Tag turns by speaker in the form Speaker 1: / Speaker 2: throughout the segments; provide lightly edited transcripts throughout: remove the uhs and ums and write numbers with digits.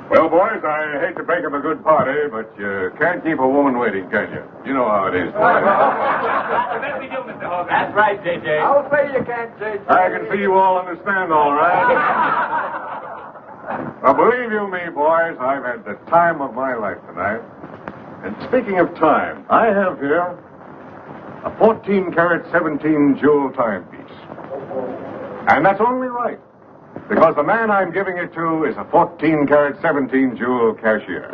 Speaker 1: Well, boys, I hate to break up a good party, but you can't keep a woman waiting, can you? You know how it is.
Speaker 2: That's right, J.J.
Speaker 3: I'll say you can't, J.J.
Speaker 1: I can see you all understand, all right. Well, believe you me, boys, I've had the time of my life tonight. And speaking of time, I have here a 14-carat, 17-jewel timepiece. And that's only right, because the man I'm giving it to is a 14-carat, 17-jewel cashier.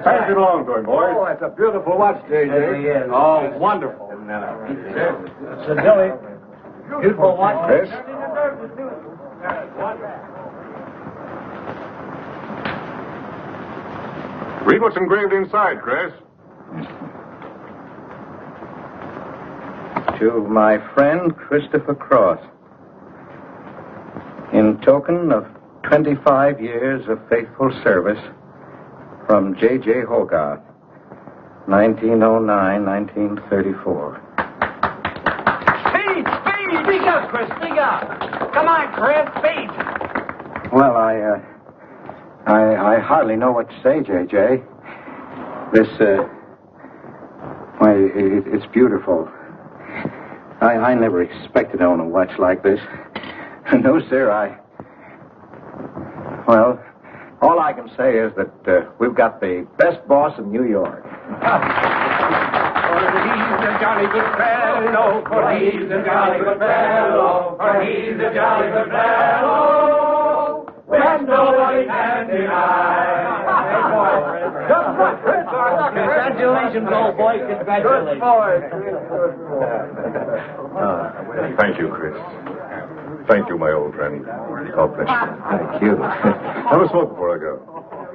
Speaker 1: Pass it along to him, boys.
Speaker 3: Oh, that's a beautiful watch, J.J.
Speaker 2: Oh, wonderful. So, Billy, beautiful watch.
Speaker 1: Chris? Read what's engraved inside, Chris.
Speaker 4: To my friend Christopher Cross, in token of 25 years of faithful service, from J.J. Hogarth, 1909-1934.
Speaker 2: Speed! Speak up, Chris, speak up! Come on, Chris, speed!
Speaker 4: Well, I hardly know what to say, J.J. This, it's beautiful. I never expected to own a watch like this. No, sir, well, all I can say is that we've got the best boss in New York.
Speaker 2: For he's a jolly good fellow, for he's a jolly good fellow, for he's a jolly good fellow, when nobody can deny. Congratulations, old boy, congratulations.
Speaker 1: Thank you, Chris. Thank you, my old friend. God bless you.
Speaker 4: Thank you.
Speaker 1: Have a smoke before I go.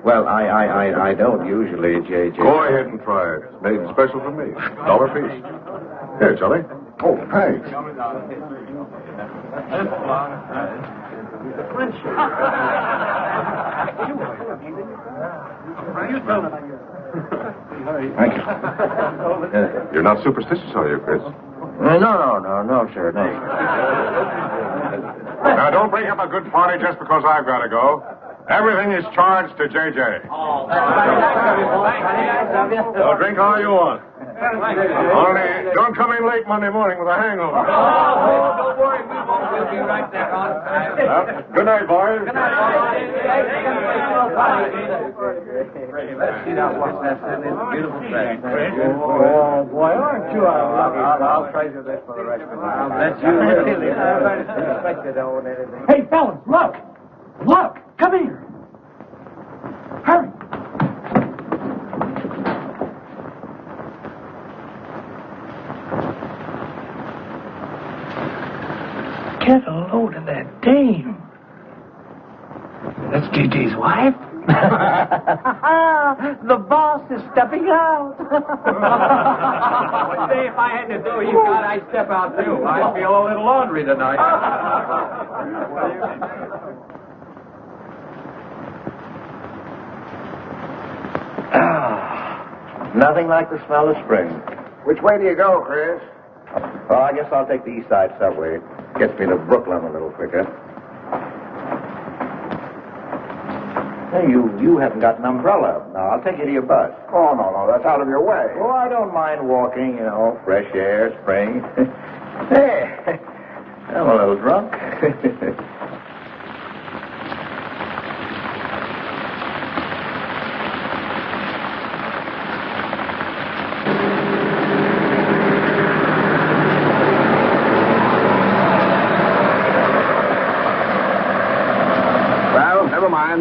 Speaker 4: Well, I don't usually, J.J.
Speaker 1: Go ahead and try it. It's made special for me. $1 piece. Here, Charlie. Oh, thanks.
Speaker 4: Thank you.
Speaker 1: You're not superstitious, are you, Chris?
Speaker 4: No, sir, no.
Speaker 1: Now, don't break up a good party just because I've got to go. Everything is charged to J.J.
Speaker 2: Oh, that's very nice of you.
Speaker 1: So drink all you want. Only don't come in late Monday morning with a hangover.
Speaker 2: Oh, don't worry, we won't. We'll be right there on time.
Speaker 1: Good night, boys.
Speaker 2: Good night, let's see now what's that. Beautiful thing.
Speaker 3: Oh, boy, aren't you? I'll treasure this for the rest of the night.
Speaker 2: I'll bet you will.
Speaker 3: Hey, fellas, look! Look! Come here! Hurry! Get a load of that dame. That's J.J.'s wife? The boss is stepping out.
Speaker 2: Say, if I had to do you got, I'd step out too. I feel a little laundry tonight.
Speaker 4: Nothing like the smell of spring.
Speaker 3: Which way do you go, Chris?
Speaker 4: Well, I guess I'll take the East Side subway. Gets me to Brooklyn a little quicker. Hey, you haven't got an umbrella. Now, I'll take you to your bus.
Speaker 3: Oh, no, that's out of your way.
Speaker 4: Oh, I don't mind walking, fresh air, spring. Hey, I'm a little drunk.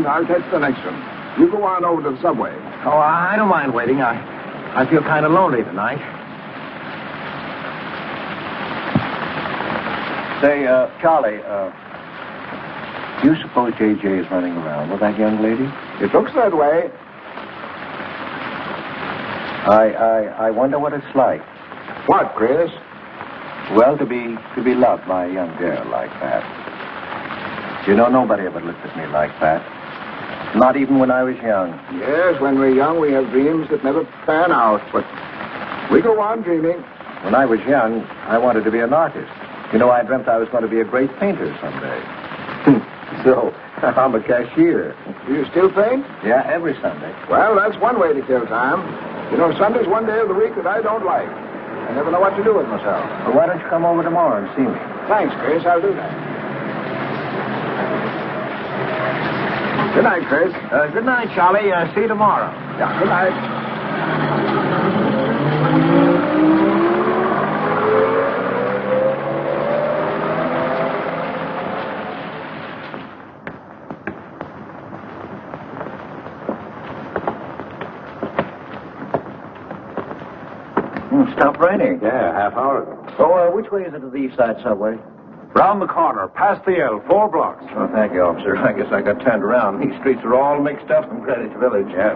Speaker 3: I'll catch the next one. You go on over to the subway.
Speaker 4: Oh, I don't mind waiting. I feel kind of lonely tonight. Say, Charlie, do you suppose J.J. is running around with that young lady?
Speaker 3: It looks that way.
Speaker 4: I wonder what it's like.
Speaker 3: What, Chris?
Speaker 4: Well, to be loved by a young girl like that. You know, nobody ever looked at me like that. Not even when I was young.
Speaker 3: Yes, when we're young, we have dreams that never pan out. But we go on dreaming.
Speaker 4: When I was young, I wanted to be an artist. You know, I dreamt I was going to be a great painter someday. So, I'm a cashier.
Speaker 3: Do you still paint?
Speaker 4: Yeah, every Sunday.
Speaker 3: Well, that's one way to kill time. You know, Sunday's one day of the week that I don't like. I never know what to do with myself.
Speaker 4: Well, why don't you come over tomorrow and see me?
Speaker 3: Thanks, Chris. I'll do that. Good night, Chris.
Speaker 4: Good night, Charlie. See you tomorrow.
Speaker 3: Yeah, good night.
Speaker 4: Stopped raining.
Speaker 1: Yeah, half hour ago.
Speaker 4: So, which way is it to the East Side Subway?
Speaker 1: Round the corner, past the L, 4 blocks.
Speaker 4: Oh, thank you, officer. I guess I got turned around. These streets are all mixed up in Greenwich Village.
Speaker 1: Yeah.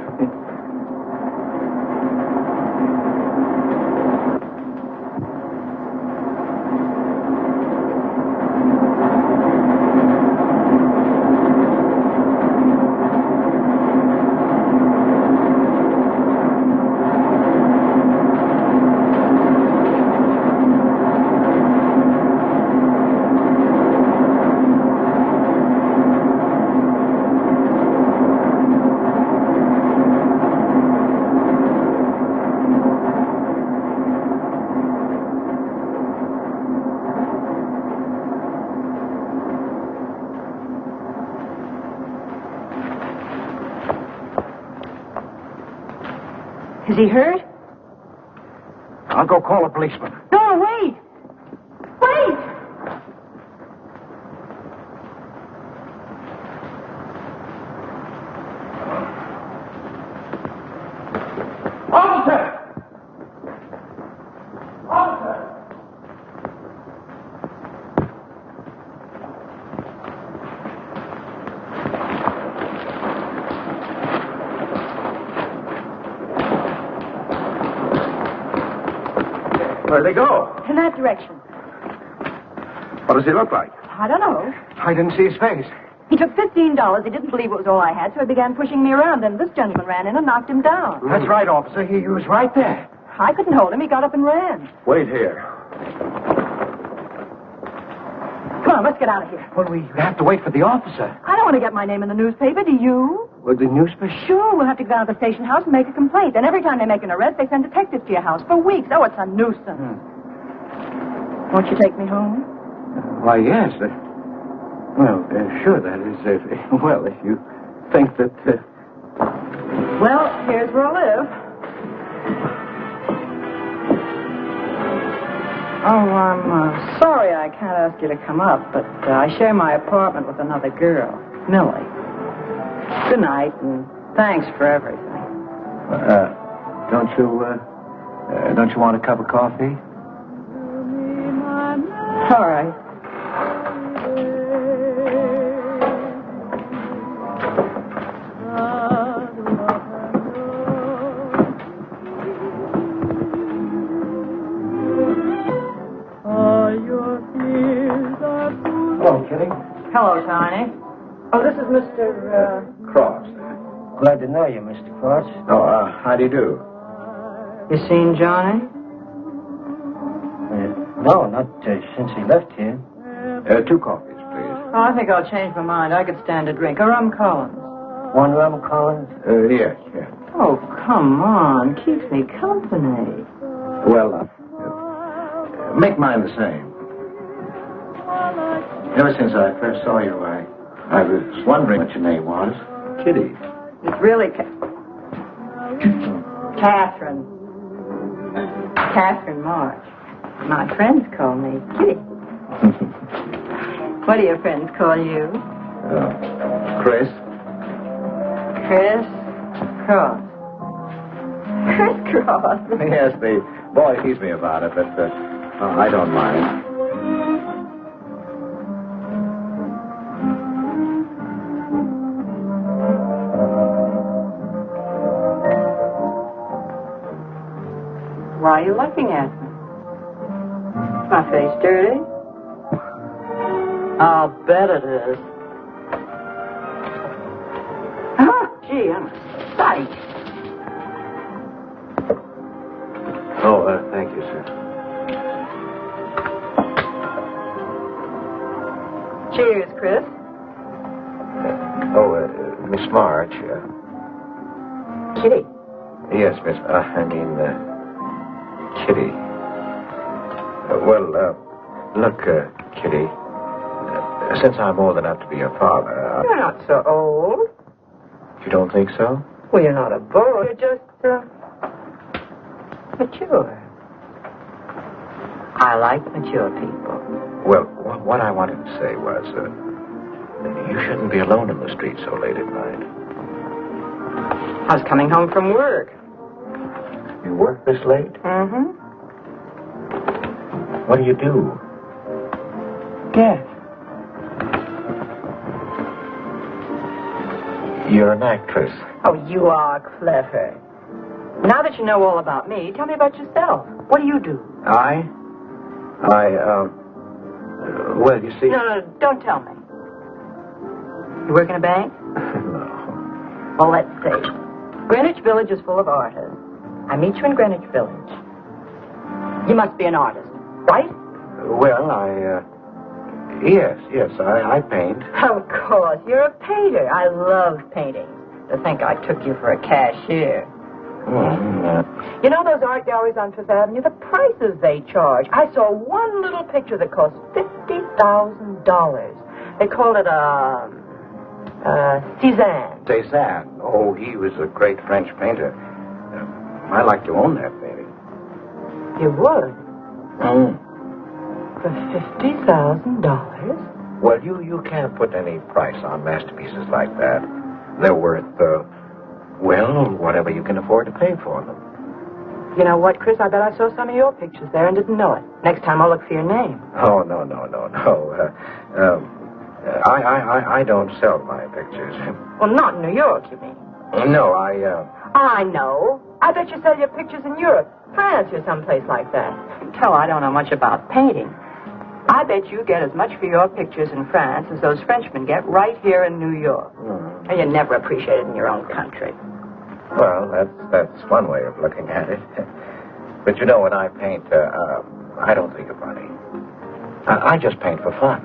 Speaker 5: Is he hurt?
Speaker 3: I'll go call a policeman.
Speaker 5: No, wait! Wait!
Speaker 3: Officer! Officer!
Speaker 1: Where'd they go?
Speaker 5: In that direction.
Speaker 1: What does he look like?
Speaker 5: I don't know.
Speaker 3: I didn't see his face.
Speaker 5: He took $15. He didn't believe it was all I had, so he began pushing me around. Then this gentleman ran in and knocked him down.
Speaker 3: That's right, officer. He was right there.
Speaker 5: I couldn't hold him. He got up and ran.
Speaker 1: Wait here.
Speaker 5: Come on, let's get out of here.
Speaker 3: Well, we have to wait for the officer.
Speaker 5: I don't want to get my name in the newspaper, do you?
Speaker 3: With the newspaper?
Speaker 5: Sure, we'll have to go down to the station house and make a complaint. And every time they make an arrest, they send detectives to your house for weeks. Oh, it's a nuisance. Won't you take me home?
Speaker 3: Why, yes. Sure, that is. If you think that.
Speaker 5: Well, here's where I live. Oh, I'm sorry I can't ask you to come up, but I share my apartment with another girl, Millie. Good night, and thanks for everything.
Speaker 3: Don't you want a cup of coffee?
Speaker 5: All right.
Speaker 3: Hello, Kitty.
Speaker 5: Hello, Tiny. Oh, this is Mr.
Speaker 4: Cross.
Speaker 3: Glad to know you, Mr. Cross.
Speaker 4: Oh, how do you do?
Speaker 5: You seen Johnny?
Speaker 3: No, not since he left here.
Speaker 4: 2 coffees, please.
Speaker 5: Oh, I think I'll change my mind. I could stand a drink. A rum Collins.
Speaker 3: One rum, Collins?
Speaker 4: Yes.
Speaker 5: Oh, come on. Keeps me company.
Speaker 4: Well, make mine the same. Ever since I first saw you, I was wondering what your name was. Kitty.
Speaker 5: It's really Katharine. Katharine March. My friends call me Kitty. What do your friends call you?
Speaker 4: Chris.
Speaker 5: Chris Cross. Chris Cross.
Speaker 4: Yes, the boy teased me about it, but I don't mind.
Speaker 5: Why are you looking at me? Is my face dirty? I'll bet it is. Oh, gee, I'm a sight.
Speaker 4: Oh, thank you, sir.
Speaker 5: Cheers, Chris.
Speaker 4: Miss March.
Speaker 5: Kitty.
Speaker 4: Yes, Miss. Kitty. Look, Kitty. Since I'm old enough to be your father.
Speaker 5: You're not so old.
Speaker 4: You don't think so?
Speaker 5: Well, you're not a boy. You're just, mature. I like mature people.
Speaker 4: Well, what I wanted to say was, you shouldn't be alone in the street so late at night.
Speaker 5: I was coming home from work.
Speaker 4: You work this late?
Speaker 5: Mm-hmm.
Speaker 4: What do you do?
Speaker 5: Guess.
Speaker 4: You're an actress.
Speaker 5: Oh, you are clever. Now that you know all about me, tell me about yourself. What do you do?
Speaker 4: Well, you see...
Speaker 5: No, don't tell me. You work in a bank?
Speaker 4: No.
Speaker 5: Well, let's see. Greenwich Village is full of artists. I meet you in Greenwich Village. You must be an artist, right?
Speaker 4: Well, Yes, I paint.
Speaker 5: Of course. You're a painter. I love painting. To think I took you for a cashier. You know those art galleries on Fifth Avenue? The prices they charge. I saw one little picture that cost $50,000. They called it Cézanne.
Speaker 4: Cézanne. Oh, he was a great French painter. I'd like to own that painting.
Speaker 5: You would? For $50,000?
Speaker 4: Well, you can't put any price on masterpieces like that. They're worth, whatever you can afford to pay for them.
Speaker 5: You know what, Chris? I bet I saw some of your pictures there and didn't know it. Next time I'll look for your name.
Speaker 4: Oh, no. I don't sell my pictures.
Speaker 5: Well, not in New York, you mean?
Speaker 4: No,
Speaker 5: I know. I bet you sell your pictures in Europe, France, or someplace like that. Tell I don't know much about painting. I bet you get as much for your pictures in France as those Frenchmen get right here in New York. And you're never appreciated in your own country.
Speaker 4: Well, that's one way of looking at it. But you know, when I paint, I don't think of money. I just paint for fun.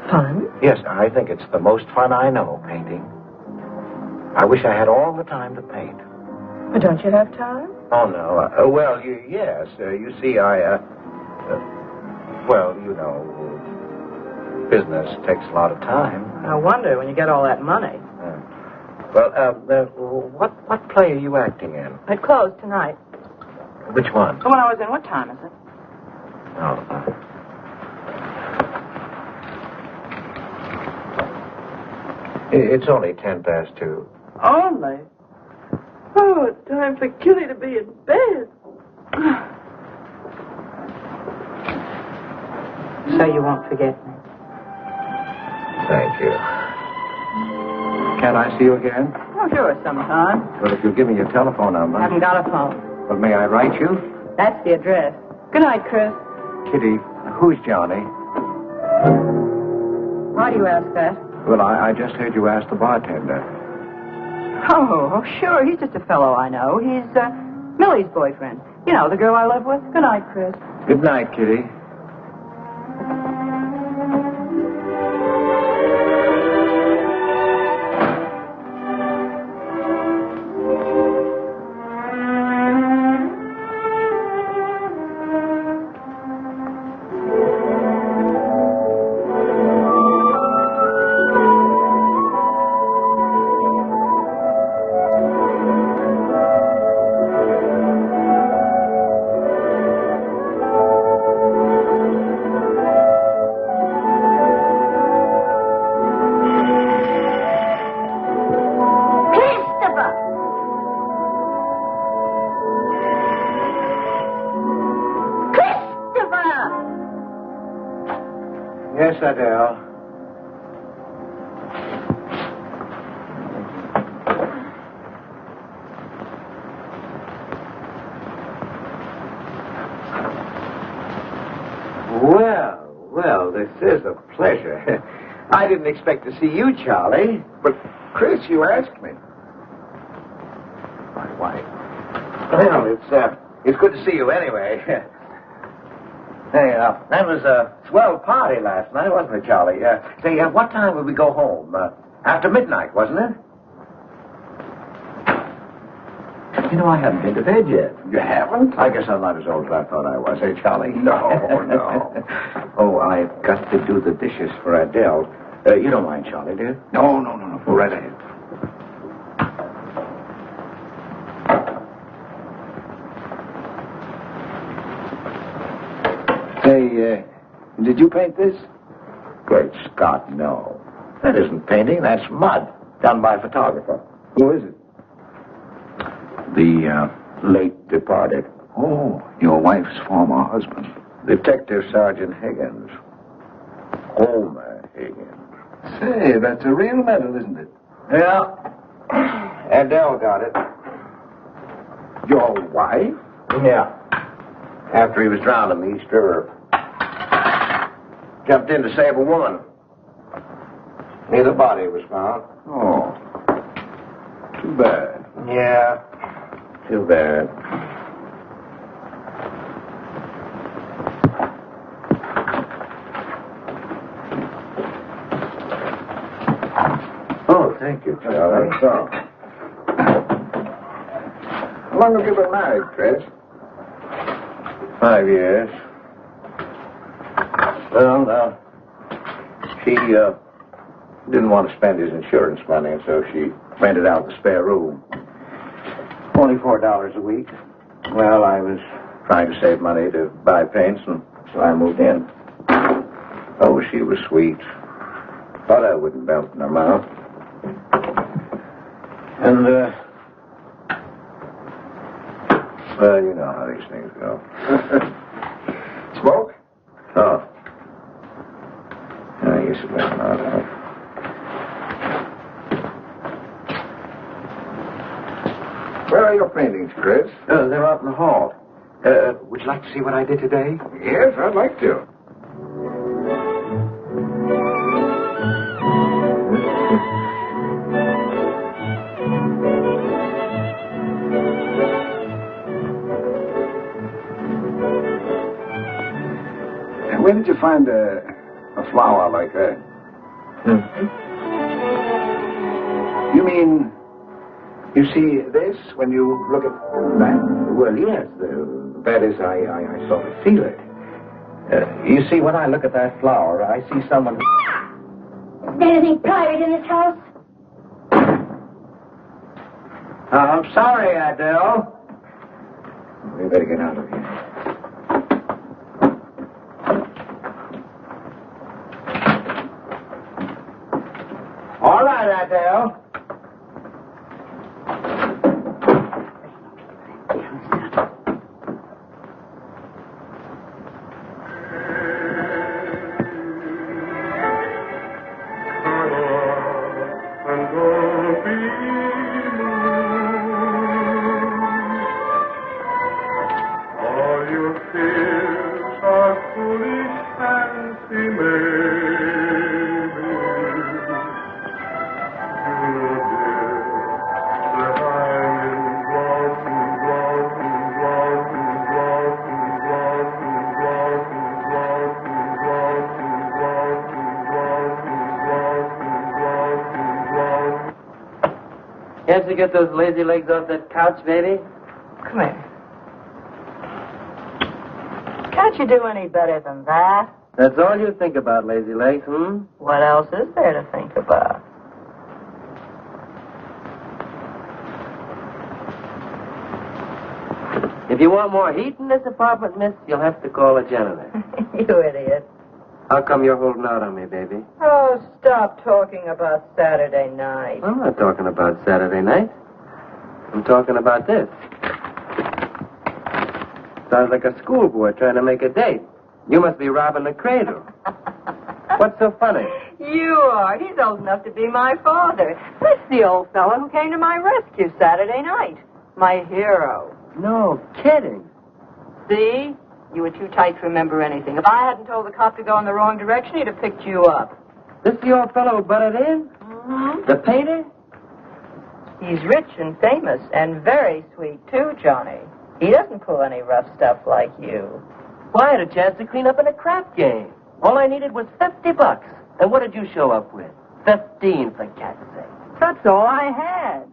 Speaker 5: Fun?
Speaker 4: Yes, I think it's the most fun I know, painting. I wish I had all the time to paint.
Speaker 5: But don't you have time?
Speaker 4: Oh, no. Yes. You see, business takes a lot of time.
Speaker 5: No wonder when you get all that money.
Speaker 4: What play are you acting in?
Speaker 5: It closed tonight.
Speaker 4: Which one?
Speaker 5: The one I was in. What time is it?
Speaker 4: It's only 2:10.
Speaker 5: Only? Oh, it's time for Kitty to be in bed. So you won't forget me?
Speaker 4: Thank you. Can't I see you again?
Speaker 5: Oh, sure, sometime.
Speaker 4: Well, if you'll give me your telephone number.
Speaker 5: I haven't got a phone.
Speaker 4: Well, may I write you?
Speaker 5: That's the address. Good night, Chris.
Speaker 4: Kitty, who's Johnny?
Speaker 5: Why do you ask that?
Speaker 4: Well, I just heard you ask the bartender.
Speaker 5: Oh, sure. He's just a fellow I know. He's Millie's boyfriend. You know, the girl I live with. Good night, Chris.
Speaker 4: Good night, Kitty. Yes, Adele. Well, this is a pleasure. I didn't expect to see you, Charlie.
Speaker 3: But, Chris, you asked me.
Speaker 4: Why? Well, it's good to see you anyway. Hey, that was a swell party last night, wasn't it, Charlie? Say, what time would we go home? After midnight, wasn't it? You know, I haven't been to bed yet.
Speaker 3: You haven't?
Speaker 4: I guess I'm not as old as I thought I was. Hey, Charlie?
Speaker 3: No, no.
Speaker 4: Oh, I've got to do the dishes for Adele. You don't mind, Charlie, do you?
Speaker 3: No. Go right ahead. Say, did you paint this?
Speaker 4: Great Scott, no. That isn't painting, that's mud. Done by a photographer.
Speaker 3: Who is it?
Speaker 4: The late departed.
Speaker 3: Oh, your wife's former husband.
Speaker 4: Detective Sergeant Higgins. Homer Higgins.
Speaker 3: Say, that's a real medal, isn't it?
Speaker 4: Yeah. Adele got it.
Speaker 3: Your wife?
Speaker 4: Yeah. After he was drowned in the East River. Jumped in to save a woman. Neither body was found.
Speaker 3: Oh. Too bad.
Speaker 4: Yeah. Too bad. Oh, thank you, Charlie.
Speaker 3: So. How long have you been married, Fritz?
Speaker 4: 5 years. Well, she didn't want to spend his insurance money, and so she rented out the spare room. Only $4 a week. Well, I was trying to save money to buy paints, and so I moved in. Oh, she was sweet. Thought I wouldn't melt in her mouth. And, well, you know how these things go.
Speaker 3: Smoke?
Speaker 4: Oh. I guess it better not.
Speaker 3: Where are your paintings, Fritz?
Speaker 4: They're out in the hall. Would you like to see what I did today?
Speaker 3: Yes, I'd like to. Where did you find a flower like that? You mean, you see this when you look at that?
Speaker 4: Well, yes. That is, I sort of feel it. You see, when I look at that flower, I see someone...
Speaker 6: Is there anything private in this house?
Speaker 4: I'm sorry, Adele. We better get out of here. All right, Adele.
Speaker 7: Can't you get those lazy legs off that couch, baby?
Speaker 5: Come here. Can't you do any better than that?
Speaker 7: That's all you think about, lazy legs, hmm?
Speaker 5: What else is there to think about?
Speaker 7: If you want more heat in this apartment, miss, you'll have to call a janitor.
Speaker 5: You idiot.
Speaker 7: How come you're holding out on me, baby?
Speaker 5: Oh, stop talking about Saturday night.
Speaker 7: I'm not talking about Saturday night. I'm talking about this. Sounds like a schoolboy trying to make a date. You must be robbing the cradle. What's so funny?
Speaker 5: You are. He's old enough to be my father. That's the old fellow who came to my rescue Saturday night. My hero.
Speaker 7: No kidding.
Speaker 5: See? You were too tight to remember anything. If I hadn't told the cop to go in the wrong direction, he'd have picked you up.
Speaker 7: This the old fellow who butted in?
Speaker 5: Mm-hmm.
Speaker 7: The painter?
Speaker 5: He's rich and famous and very sweet, too, Johnny. He doesn't pull any rough stuff like you.
Speaker 7: Well, I had a chance to clean up in a crap game. All I needed was $50. And what did you show up with? 15, for cat's sake.
Speaker 5: That's all I had.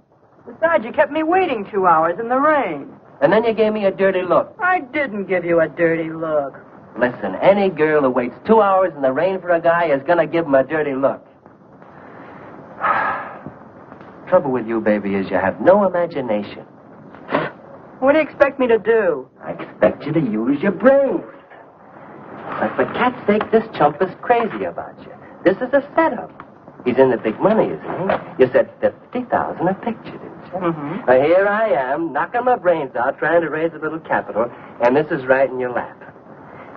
Speaker 5: Besides, you kept me waiting 2 hours in the rain.
Speaker 7: And then you gave me a dirty look.
Speaker 5: I didn't give you a dirty look.
Speaker 7: Listen, any girl who waits 2 hours in the rain for a guy is gonna give him a dirty look. Trouble with you, baby, is you have no imagination.
Speaker 5: What do you expect me to do?
Speaker 7: I expect you to use your brains. But for cat's sake, this chump is crazy about you. This is a setup. He's in the big money, isn't he? You said 50,000 a picture, didn't you?
Speaker 5: Mm-hmm.
Speaker 7: Now, here I am, knocking my brains out, trying to raise a little capital, and this is right in your lap.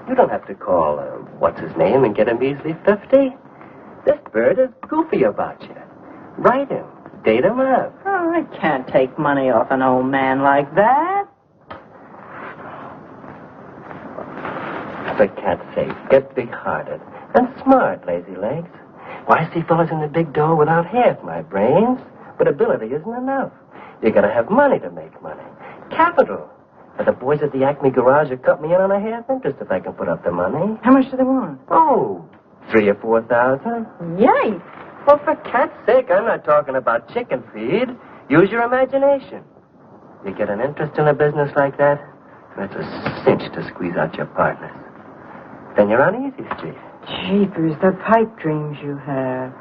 Speaker 7: You don't have to call, what's his name, and get him easily 50. This bird is goofy about you. Write him. Date him up.
Speaker 5: Oh, I can't take money off an old man like that.
Speaker 7: For cat's sake, get big-hearted and smart, lazy legs. Why, I see fellas in the big door without half my brains, but ability isn't enough. You gotta have money to make money. Capital. But the boys at the Acme garage have cut me in on a half interest if I can put up the money.
Speaker 5: How much do they want?
Speaker 7: Oh, 3,000 or 4,000.
Speaker 5: Yay!
Speaker 7: Well, for cat's sake, I'm not talking about chicken feed. Use your imagination. You get an interest in a business like that, it's a cinch to squeeze out your partners. Then you're on easy street.
Speaker 5: Jeepers, the pipe dreams you have.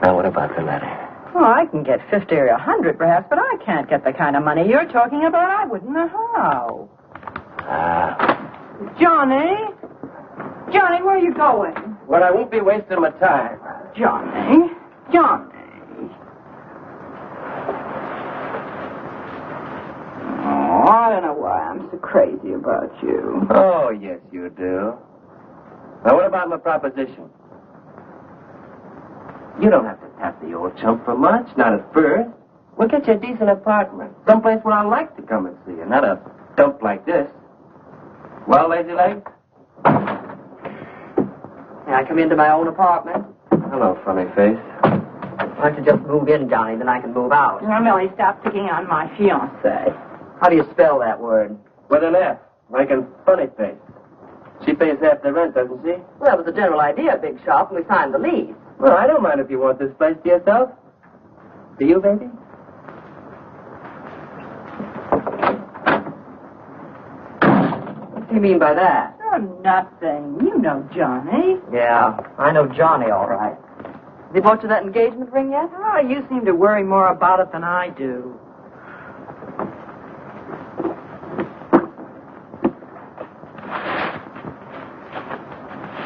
Speaker 7: Now, what about the letter?
Speaker 5: Oh, I can get 50 or 100 perhaps, but I can't get the kind of money you're talking about. I wouldn't know how. Johnny? Johnny, where are you going?
Speaker 7: Well, I won't be wasting my time.
Speaker 5: Johnny? Johnny? Oh, I don't know why I'm so crazy about you.
Speaker 7: Oh, yes, you do. Now, what about my proposition? You don't have to tap the old chump for much, not at first. We'll get you a decent apartment, someplace where I like to come and see you, not a dump like this. Well, lazy leg?
Speaker 5: May I come into my own apartment?
Speaker 7: Hello, funny face.
Speaker 5: Why don't you just move in, Johnny, then I can move out. Now, Millie, stop picking on my fiancée. How do you spell that word?
Speaker 7: With an F, like in funny face. She pays half the rent, doesn't she?
Speaker 5: Well, that was the general idea, Big Shop, when we signed the lease.
Speaker 7: Well, I don't mind if you want this place to yourself. Do you, baby?
Speaker 5: What do you mean by that? Oh, nothing. You know Johnny. Yeah, I know Johnny, all right. Has he bought you that engagement ring yet? Oh, you seem to worry more about it than I do.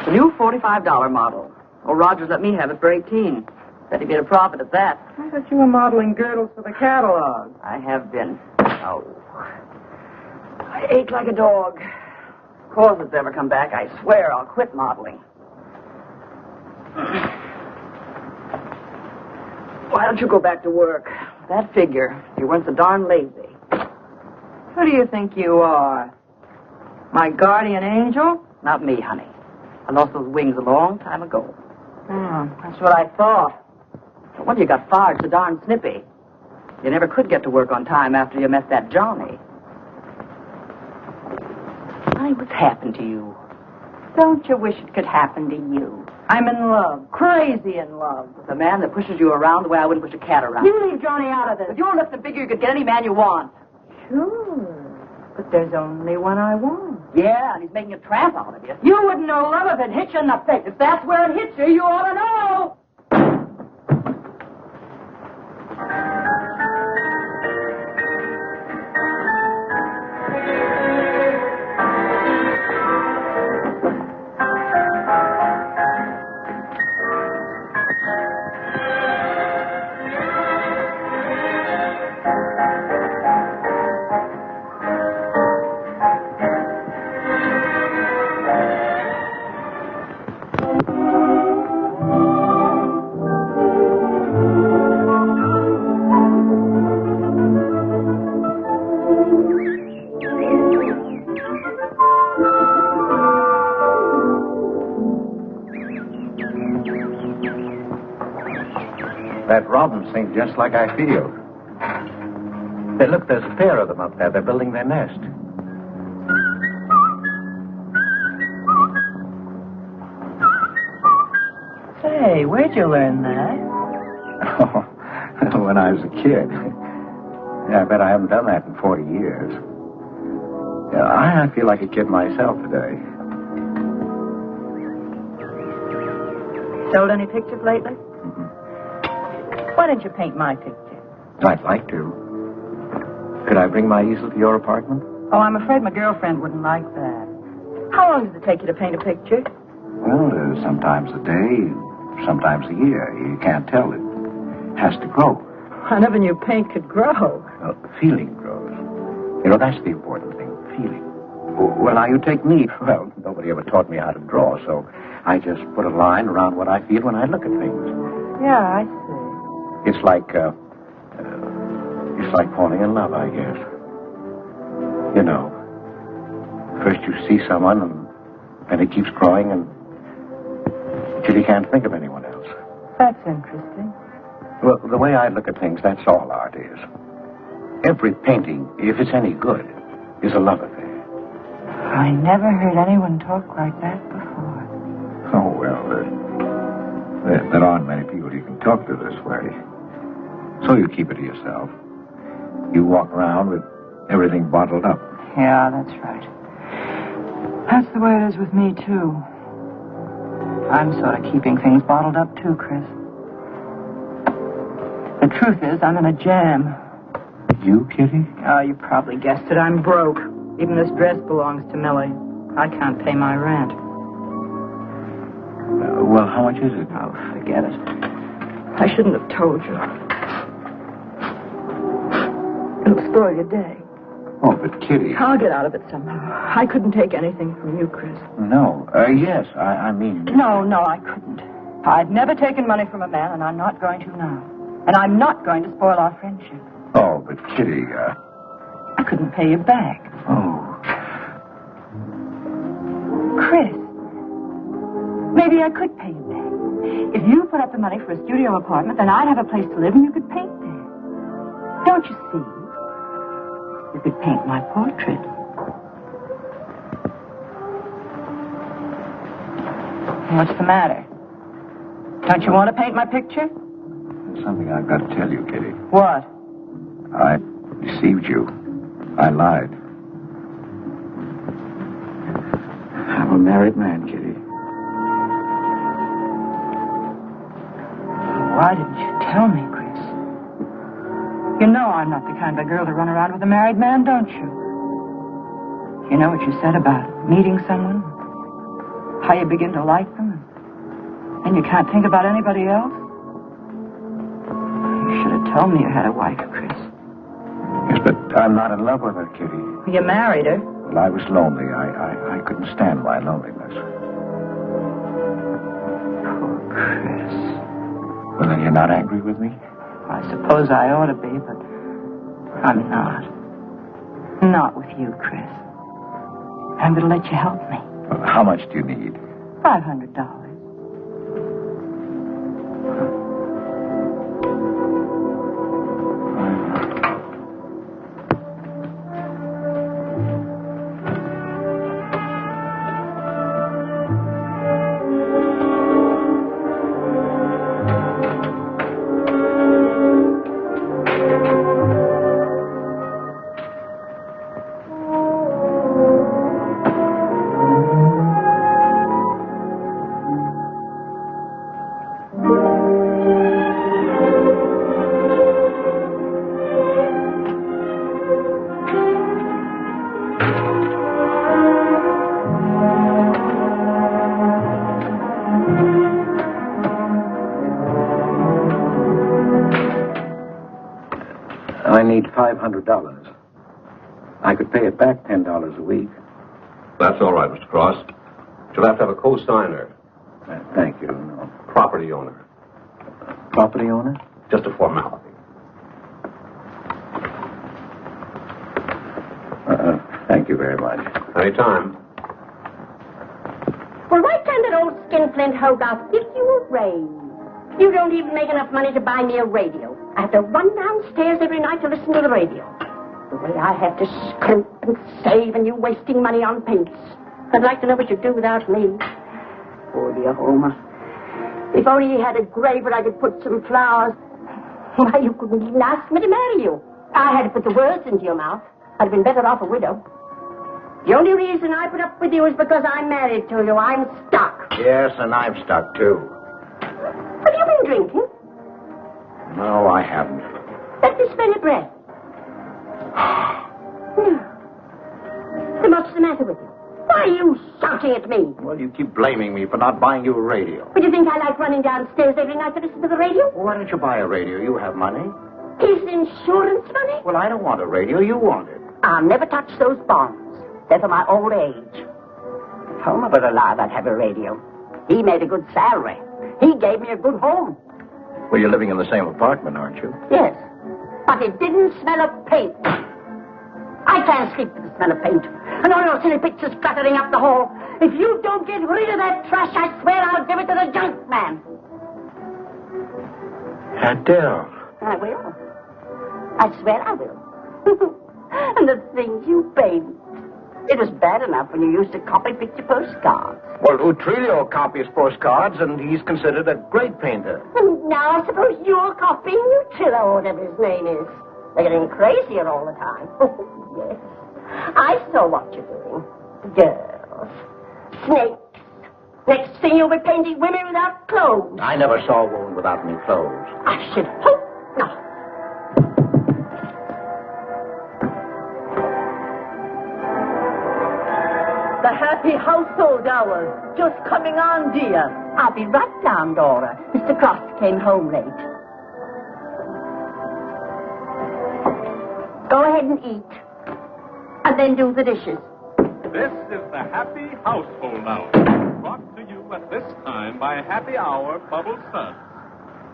Speaker 5: The new $45 model. Oh, Rogers let me have it for $18. Bet he made a profit at that. I thought you were modeling girdles for the catalog. I have been. Oh. I ache like a dog. If closets ever come back, I swear I'll quit modeling. Why don't you go back to work? That figure, you weren't so darn lazy. Who do you think you are? My guardian angel? Not me, honey. I lost those wings a long time ago. That's what I thought. No wonder you got fired so darn snippy. You never could get to work on time after you met that Johnny. Honey, what's happened to you? Don't you wish it could happen to you? I'm in love, crazy in love, with a man that pushes you around the way I wouldn't push a cat around. You leave Johnny out of this. With your looks and figure, you could get any man you want. Sure. But there's only one I want. Yeah, and he's making a tramp out of you. You wouldn't know love if it hit you in the face. If that's where it hits you, you ought to know.
Speaker 4: That robin sings just like I feel. Hey, look, there's a pair of them up there. They're building their nest.
Speaker 5: Say, where'd you learn that?
Speaker 4: Oh, when I was a kid. Yeah, I bet I haven't done that in 40 years. Yeah, I feel like a kid myself today.
Speaker 5: Sold any pictures lately?
Speaker 4: Mm-hmm.
Speaker 5: Why didn't you paint my picture?
Speaker 4: I'd like to. Could I bring my easel to your apartment?
Speaker 5: Oh, I'm afraid my girlfriend wouldn't like that. How long does it take you to paint a picture?
Speaker 4: Well, sometimes a day, sometimes a year. You can't tell. It has to grow.
Speaker 5: I never knew paint could grow.
Speaker 4: Feeling grows. You know, that's the important thing, feeling. Well, now, you take me. Well, nobody ever taught me how to draw, so I just put a line around what I feel when I look at things.
Speaker 5: Yeah, I see.
Speaker 4: It's like falling in love, I guess. You know, first you see someone, and then it keeps growing until you can't think of anyone else.
Speaker 5: That's interesting.
Speaker 4: Well, the way I look at things, that's all art is. Every painting, if it's any good, is a love affair.
Speaker 5: I never heard anyone talk like that before.
Speaker 4: Oh, well, there aren't many people you can talk to this way. So you keep it to yourself. You walk around with everything bottled up.
Speaker 5: Yeah, that's right. That's the way it is with me, too. I'm sort of keeping things bottled up, too, Chris. The truth is, I'm in a jam.
Speaker 4: You, Kitty?
Speaker 5: Oh, you probably guessed it. I'm broke. Even this dress belongs to Millie. I can't pay my rent.
Speaker 4: Well, how much is it?
Speaker 5: Oh, forget it. I shouldn't have told you. It'll spoil your day.
Speaker 4: Oh, but Kitty...
Speaker 5: I'll get out of it somehow. I couldn't take anything from you, Chris.
Speaker 4: No. Yes, I mean...
Speaker 5: No, I couldn't. I've never taken money from a man, and I'm not going to now. And I'm not going to spoil our friendship.
Speaker 4: Oh, but Kitty,
Speaker 5: I couldn't pay you back.
Speaker 4: Oh.
Speaker 5: Chris, maybe I could pay you back. If you put up the money for a studio apartment, then I'd have a place to live and you could paint there. Don't you see? You could paint my portrait. What's the matter? Don't you want to paint my picture?
Speaker 4: There's something I've got to tell you, Kitty.
Speaker 5: What?
Speaker 4: I deceived you. I lied. I'm a married man, Kitty.
Speaker 5: Why didn't you tell me, Chris? You know I'm not the kind of girl to run around with a married man, don't you? You know what you said about meeting someone? How you begin to like them? And you can't think about anybody else? You should have told me you had a wife, Chris.
Speaker 4: Yes, but I'm not in love with her, Kitty.
Speaker 5: You married her?
Speaker 4: Well, I was lonely. I couldn't stand my loneliness.
Speaker 5: Poor Chris.
Speaker 4: Well, then you're not angry with me?
Speaker 5: I suppose I ought to be, but I'm not. Not with you, Chris. I'm going to let you help me.
Speaker 4: Well, how much do you need?
Speaker 5: $500.
Speaker 4: I need $500. I could pay it back $10 a week.
Speaker 8: That's all right, Mr. Cross. You'll have to have a co-signer.
Speaker 4: Thank you. No.
Speaker 8: Property owner.
Speaker 4: Property owner?
Speaker 8: Just a formality.
Speaker 4: Thank you very much.
Speaker 8: Anytime.
Speaker 6: Well, why can't that old skinflint Hogarth give you a raise? You don't even make enough money to buy me a radio. I have to run downstairs every night to listen to the radio. The way I have to scrimp and save and you wasting money on paints. I'd like to know what you'd do without me. Poor dear Homer. If only he had a grave where I could put some flowers. Why, you couldn't even ask me to marry you. I had to put the words into your mouth. I'd have been better off a widow. The only reason I put up with you is because I'm married to you. I'm stuck.
Speaker 4: Yes, and I'm stuck, too.
Speaker 6: Have you been drinking?
Speaker 4: No, I haven't.
Speaker 6: Let me smell your breath. No. Then what's the matter with you? Why are you shouting at me?
Speaker 4: Well, you keep blaming me for not buying you a radio.
Speaker 6: But you think I like running downstairs every night to listen to the radio?
Speaker 4: Well, why don't you buy a radio? You have money.
Speaker 6: Is insurance money?
Speaker 4: Well, I don't want a radio. You want it.
Speaker 6: I'll never touch those bonds. They're for my old age. If Homer were alive, I'd have a radio. He made a good salary. He gave me a good home.
Speaker 4: Well, you're living in the same apartment, aren't you?
Speaker 6: Yes, but it didn't smell of paint. I can't sleep with the smell of paint. And all your silly pictures cluttering up the hall. If you don't get rid of that trash, I swear I'll give it to the junk man.
Speaker 4: Adele.
Speaker 6: I will. I swear I will. And the things you paint. It was bad enough when you used to copy picture postcards.
Speaker 4: Well, Utrillo copies postcards, and he's considered a great painter.
Speaker 6: And now I suppose you're copying Utrillo, or whatever his name is. They're getting crazier all the time. Yes. I saw what you're doing. Girls. Snakes. Next thing you'll be painting women without clothes.
Speaker 4: I never saw a woman without any clothes.
Speaker 6: I should hope not.
Speaker 5: The happy household hours. Just coming on, dear.
Speaker 6: I'll be right down, Dora. Mr. Cross came home late. Go ahead and eat. And then do the dishes.
Speaker 9: This is the Happy Household Hour, brought to you at this time by Happy Hour Bubble Suds.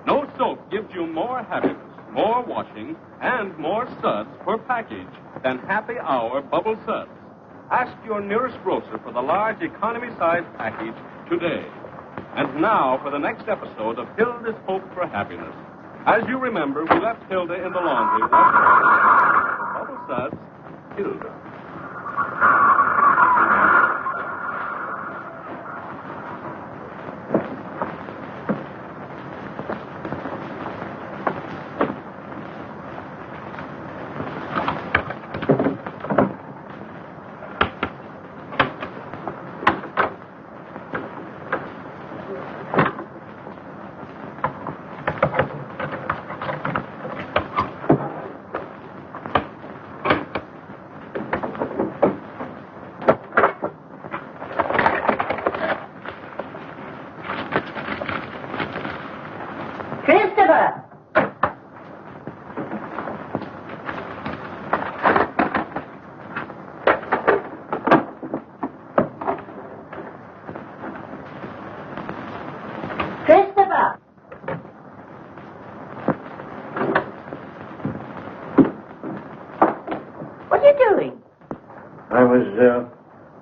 Speaker 9: No soap gives you more happiness, more washing, and more suds per package than Happy Hour Bubble Suds. Ask your nearest grocer for the large economy-sized package today. And now for the next episode of Hilda's Hope for Happiness. As you remember, we left Hilda in the laundry. Bubble Suds, Hilda.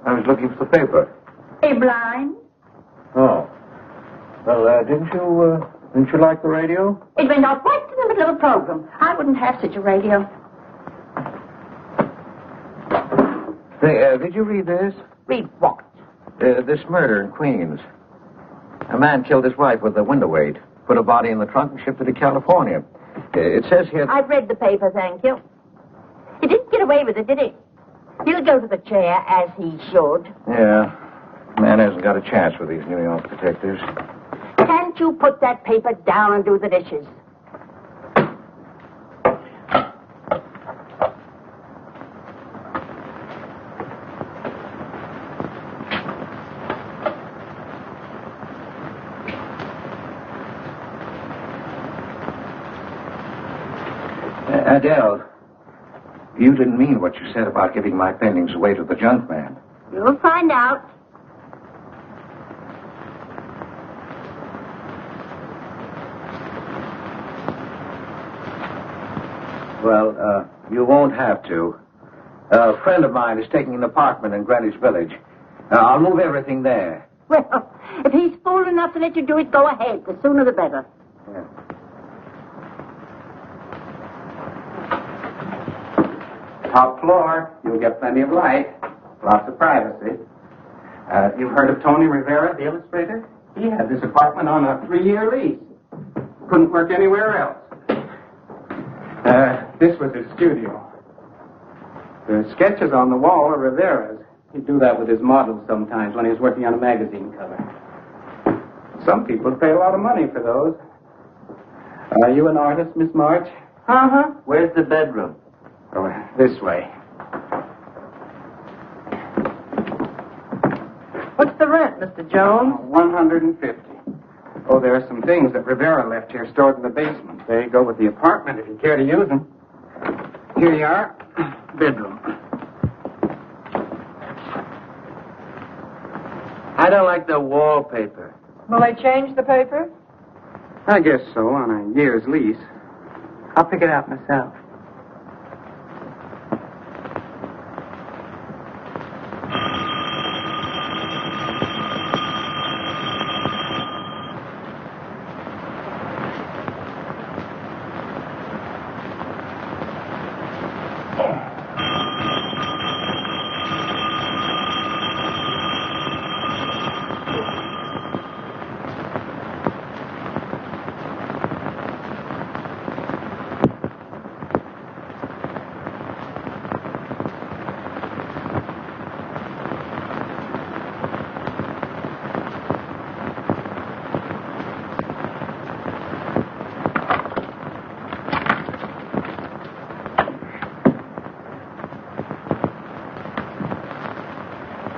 Speaker 4: I was looking for the paper.
Speaker 6: Are you blind?
Speaker 4: Oh. Well, didn't you like the radio?
Speaker 6: It went off right in the middle of a program. I wouldn't have such a radio.
Speaker 4: Did you read this?
Speaker 6: Read what?
Speaker 4: This murder in Queens. A man killed his wife with a window weight, put a body in the trunk and shipped it to California. It says here...
Speaker 6: I've read the paper, thank you. He didn't get away with it, did he? He'll go to the chair, as he should.
Speaker 4: Yeah. Man hasn't got a chance with these New York detectives.
Speaker 6: Can't you put that paper down and do the dishes?
Speaker 4: Adele, you didn't mean what you said about giving my paintings away to the junk man.
Speaker 6: You'll find out.
Speaker 4: Well, you won't have to. A friend of mine is taking an apartment in Greenwich Village. I'll move everything there.
Speaker 6: Well, if he's fool enough to let you do it, go ahead. The sooner the better.
Speaker 4: Yeah.
Speaker 10: Top floor. You'll get plenty of light. Lots of privacy. You've heard of Tony Rivera, the illustrator? He had this apartment on a 3-year lease. Couldn't work anywhere else. This was his studio. The sketches on the wall are Rivera's. He'd do that with his models sometimes when he was working on a magazine cover. Some people pay a lot of money for those. Are you an artist, Miss March?
Speaker 7: Uh-huh. Where's the bedroom?
Speaker 10: Oh, this way.
Speaker 5: What's the rent, Mr. Jones?
Speaker 10: $150. Oh, there are some things that Rivera left here stored in the basement. They go with the apartment if you care to use them. Here you are. Bedroom.
Speaker 7: I don't like the wallpaper.
Speaker 5: Will they change the paper?
Speaker 10: I guess so, on a year's lease. I'll pick it out myself.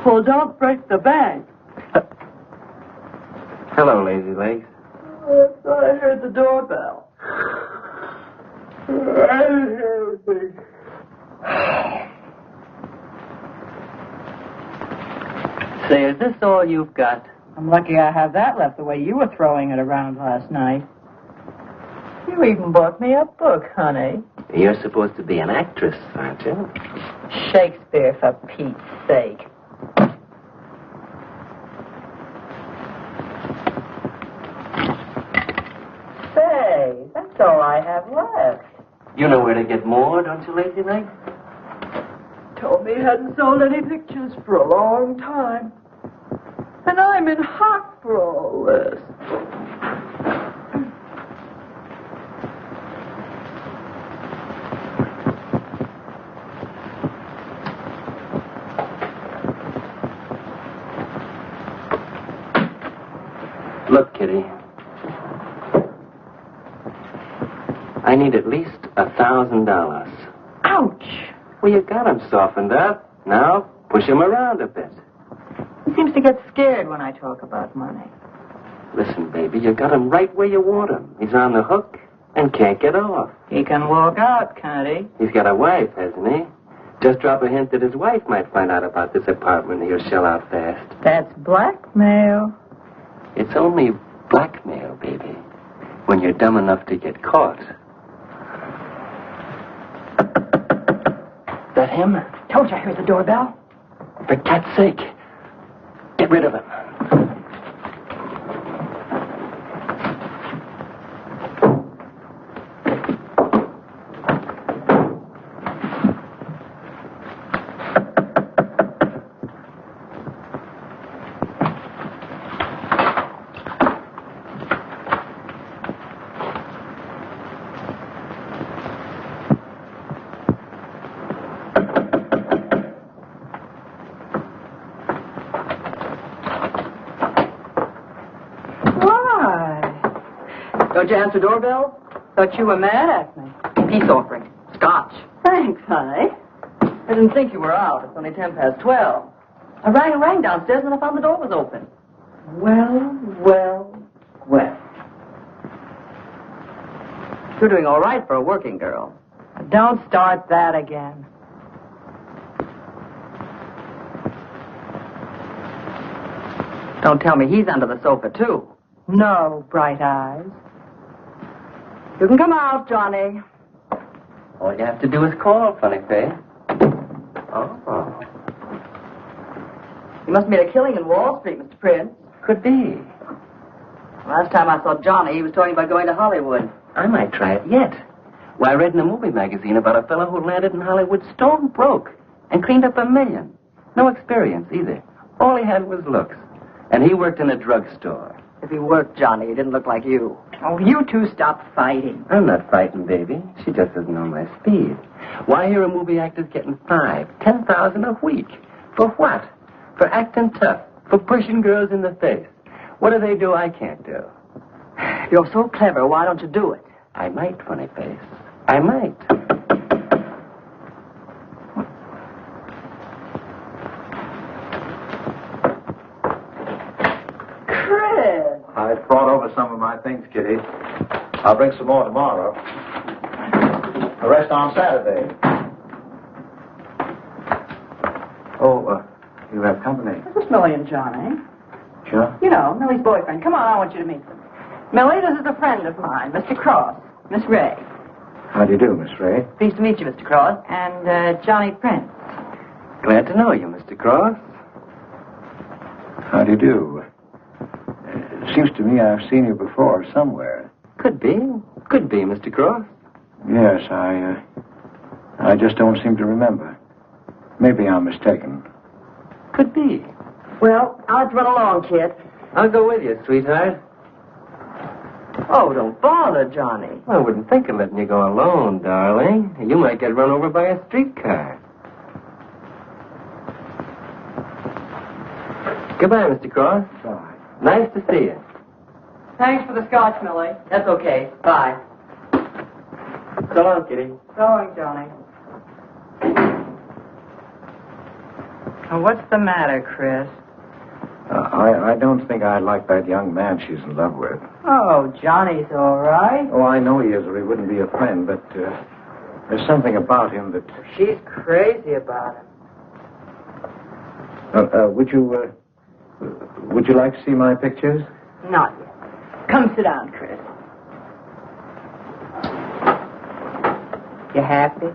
Speaker 5: Well, don't break the bank.
Speaker 7: Hello, Lazy Legs.
Speaker 5: I thought I heard the doorbell. I didn't hear anything.
Speaker 7: Say, is this all you've got?
Speaker 5: I'm lucky I have that left the way you were throwing it around last night. You even bought me a book, honey.
Speaker 7: You're supposed to be an actress, aren't you?
Speaker 5: Shakespeare, for Pete's sake. Say, that's all I have left.
Speaker 7: You know where to get more, don't you, Lazy Legs?
Speaker 5: Told me he hadn't sold any pictures for a long time. And I'm in hock for all this.
Speaker 7: Look, Kitty. I need at least $1,000.
Speaker 5: Ouch!
Speaker 7: Well, you got him softened up. Now, push him around a bit.
Speaker 5: He seems to get scared when I talk about money.
Speaker 7: Listen, baby, you got him right where you want him. He's on the hook and can't get off.
Speaker 5: He can walk out, can't he?
Speaker 7: He's got a wife, hasn't he? Just drop a hint that his wife might find out about this apartment and he'll shell out fast.
Speaker 5: That's blackmail.
Speaker 7: It's only blackmail, baby, when you're dumb enough to get caught. That him?
Speaker 5: Told you I heard the doorbell.
Speaker 7: For cat's sake, get rid of him.
Speaker 5: Don't you answer doorbell? Thought you were mad at me. Peace offering. Scotch. Thanks, honey. I didn't think you were out. It's only 12:10. I rang downstairs and I found the door was open. Well. You're doing all right for a working girl. Don't start that again. Don't tell me he's under the sofa, too. No, bright eyes. You can come out, Johnny.
Speaker 7: All you have to do is call, funny face. Oh.
Speaker 5: You must have made a killing in Wall Street, Mr. Prince.
Speaker 7: Could be.
Speaker 5: Last time I saw Johnny, he was talking about going to Hollywood.
Speaker 7: I might try it yet. Well, I read in a movie magazine about a fellow who landed in Hollywood stone broke and cleaned up $1 million. No experience, either. All he had was looks. And he worked in a drugstore.
Speaker 5: If he worked, Johnny, he didn't look like you. Oh, you two stop fighting.
Speaker 7: I'm not frightened, baby. She just doesn't know my speed. Why here a movie actor's getting $5,000 a week? For what? For acting tough. For pushing girls in the face. What do they do I can't do?
Speaker 5: You're so clever. Why don't you do it?
Speaker 7: I might, funny face. I might.
Speaker 5: Chris!
Speaker 4: I brought over some of my things, Kitty. I'll bring some more tomorrow. The rest on Saturday. Oh, you have company.
Speaker 5: This is Millie and Johnny.
Speaker 4: Sure.
Speaker 5: You know, Millie's boyfriend. Come on, I want you to meet them. Millie, this is a friend of mine, Mr. Cross. Miss Ray.
Speaker 4: How do you do, Miss Ray?
Speaker 5: Pleased to meet you, Mr. Cross. And Johnny Prince.
Speaker 7: Glad to know you, Mr. Cross.
Speaker 4: How do you do? It seems to me I've seen you before somewhere.
Speaker 7: Could be. Could be, Mr. Cross.
Speaker 4: Yes, I just don't seem to remember. Maybe I'm mistaken.
Speaker 7: Could be.
Speaker 5: Well, I'll have to run along, kid.
Speaker 7: I'll go with you, sweetheart.
Speaker 5: Oh, don't bother, Johnny.
Speaker 7: I wouldn't think of letting you go alone, darling. You might get run over by a streetcar. Goodbye, Mr. Cross.
Speaker 4: Bye.
Speaker 7: Nice to see you.
Speaker 5: Thanks for the scotch, Millie. That's okay. Bye.
Speaker 7: So long, Kitty.
Speaker 5: So long, Johnny. Oh, what's the matter, Chris?
Speaker 4: I don't think I like that young man she's in love with.
Speaker 5: Oh, Johnny's all right.
Speaker 4: Oh, I know he is, or he wouldn't be a friend, but there's something about him that...
Speaker 5: She's crazy about him.
Speaker 4: Would you like to see my pictures?
Speaker 5: Not yet. Come sit down, Chris. You happy?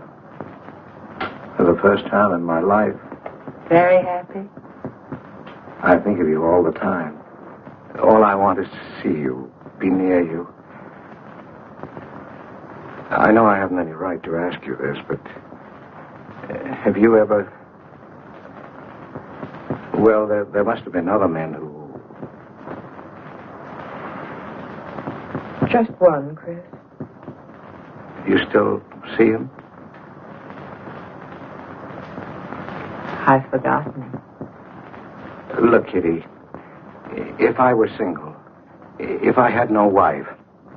Speaker 4: For the first time in my life.
Speaker 5: Very happy?
Speaker 4: I think of you all the time. All I want is to see you, be near you. I know I haven't any right to ask you this, but have you ever... Well, there must have been other men who...
Speaker 5: Just one, Chris.
Speaker 4: You still see him?
Speaker 5: I've forgotten him.
Speaker 4: Look, Kitty, if I were single, if I had no wife...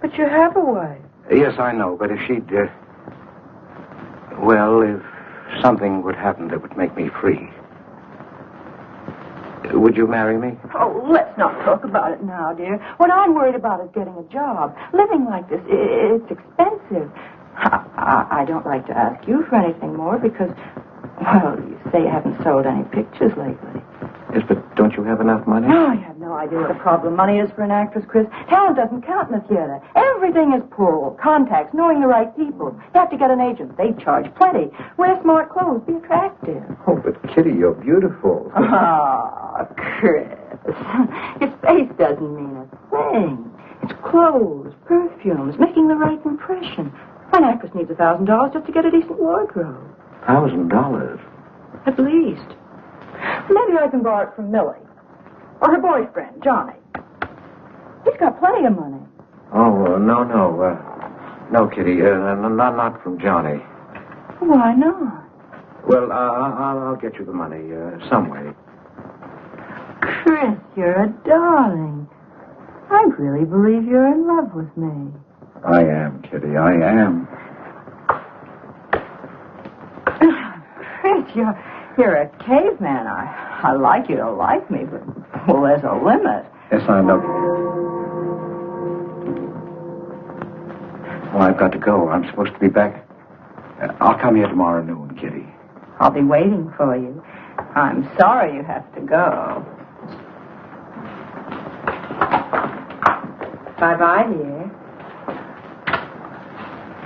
Speaker 5: But you have a wife.
Speaker 4: Yes, I know, but if she'd... well, if something would happen that would make me free... Would you marry me?
Speaker 5: Oh, let's not talk about it now, dear. What I'm worried about is getting a job. Living like this, it's expensive. I don't like to ask you for anything more because, well, you say you haven't sold any pictures lately.
Speaker 4: Yes, but don't you have enough money?
Speaker 5: Oh, you have no idea what a problem money is for an actress, Chris. Talent doesn't count in the theater. Everything is pull, contacts, knowing the right people. You have to get an agent. They charge plenty. Wear smart clothes. Be attractive.
Speaker 4: Oh, but Kitty, you're beautiful.
Speaker 5: Oh, Chris. Your face doesn't mean a thing. It's clothes, perfumes, making the right impression. An actress needs $1,000 just to get a decent wardrobe.
Speaker 4: $1,000?
Speaker 5: At least. Maybe I can borrow it from Millie. Or her boyfriend, Johnny. He's got plenty of money.
Speaker 4: Oh, no. No, Kitty, not from Johnny.
Speaker 5: Why not?
Speaker 4: Well, I'll get you the money some way.
Speaker 5: Chris, you're a darling. I really believe you're in love with me.
Speaker 4: I am, Kitty, I am.
Speaker 5: Chris, you're a caveman. I like you to like me, but, well, there's a limit.
Speaker 4: Yes, I know. Well, I've got to go. I'm supposed to be back. I'll come here tomorrow noon, Kitty.
Speaker 5: I'll be waiting for you. I'm sorry you have to go. Bye-bye, dear.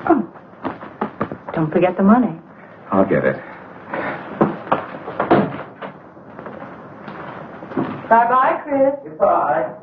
Speaker 5: Oh, don't forget the money.
Speaker 4: I'll get it.
Speaker 5: Bye-bye, Chris.
Speaker 4: Goodbye.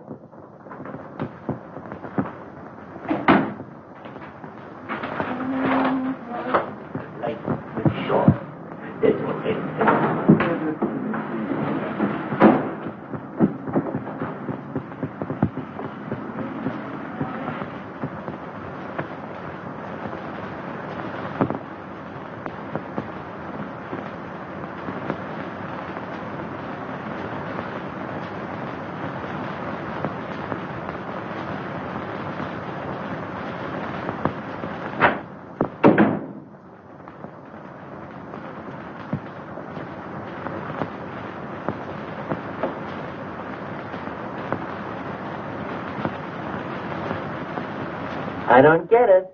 Speaker 7: I don't get it.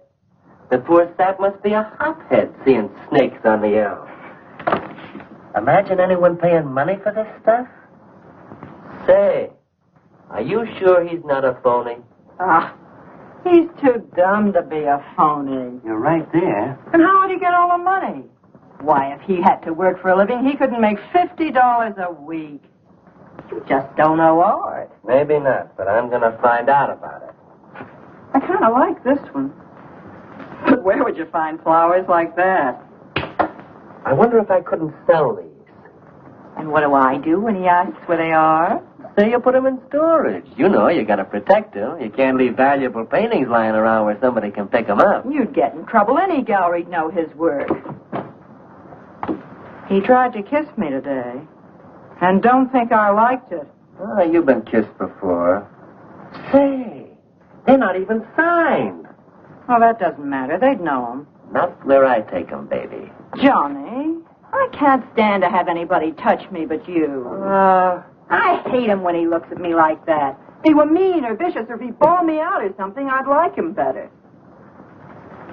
Speaker 7: The poor sap must be a hophead seeing snakes on the L. Imagine anyone paying money for this stuff? Say, are you sure he's not a phony?
Speaker 5: Ah, he's too dumb to be a phony.
Speaker 7: You're right there.
Speaker 5: And how would he get all the money? Why, if he had to work for a living, he couldn't make $50 a week. You just don't know art.
Speaker 7: Maybe not, but I'm going to find out about it.
Speaker 5: I kind of like this one. But where would you find flowers like that?
Speaker 7: I wonder if I couldn't sell these.
Speaker 5: And what do I do when he asks where they are?
Speaker 7: Say you put them in storage. You know, you got to protect them. You can't leave valuable paintings lying around where somebody can pick them up.
Speaker 5: You'd get in trouble. Any gallery'd know his work. He tried to kiss me today. And don't think I liked it.
Speaker 7: Oh, you've been kissed before. Say, they're not even signed.
Speaker 5: Oh, that doesn't matter. They'd know them.
Speaker 7: Not where I take them, baby.
Speaker 5: Johnny, I can't stand to have anybody touch me but you. I hate him when he looks at me like that. If he were mean or vicious or if he bawled me out or something, I'd like him better.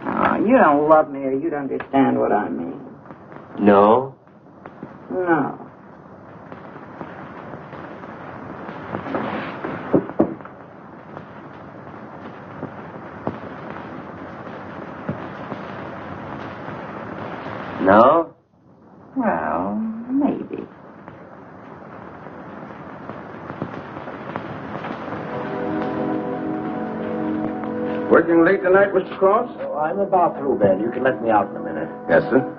Speaker 5: Oh, you don't love me or you'd understand what I mean.
Speaker 7: No?
Speaker 5: No.
Speaker 7: No?
Speaker 5: Well, maybe.
Speaker 3: Working late tonight, Mr. Cross?
Speaker 4: Oh, I'm about through, Ben. You can let me out in a minute.
Speaker 3: Yes, sir.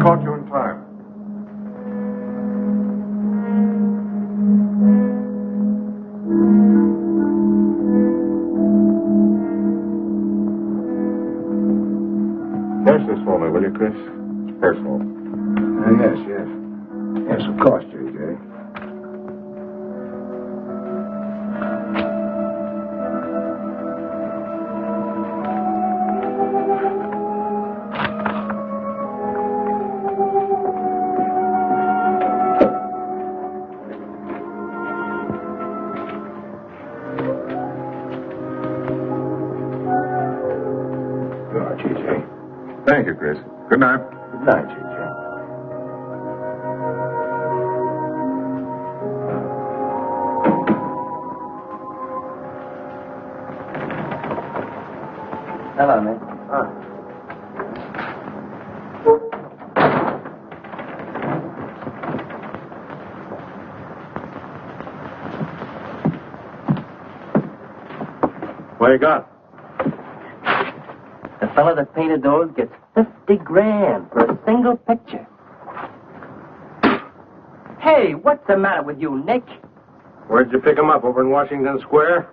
Speaker 1: Caught you in time. Finish this for me, will you, Chris? It's personal.
Speaker 3: Yes. Yes, of course, J.J.
Speaker 1: Thank you, Chris. Good night.
Speaker 3: Good night, J.J.
Speaker 7: Hello, Nick.
Speaker 1: What you got?
Speaker 7: The fellow that painted those gets $50,000 for a single picture. Hey, what's the matter with you, Nick?
Speaker 3: Where'd you pick him up? Over in Washington Square?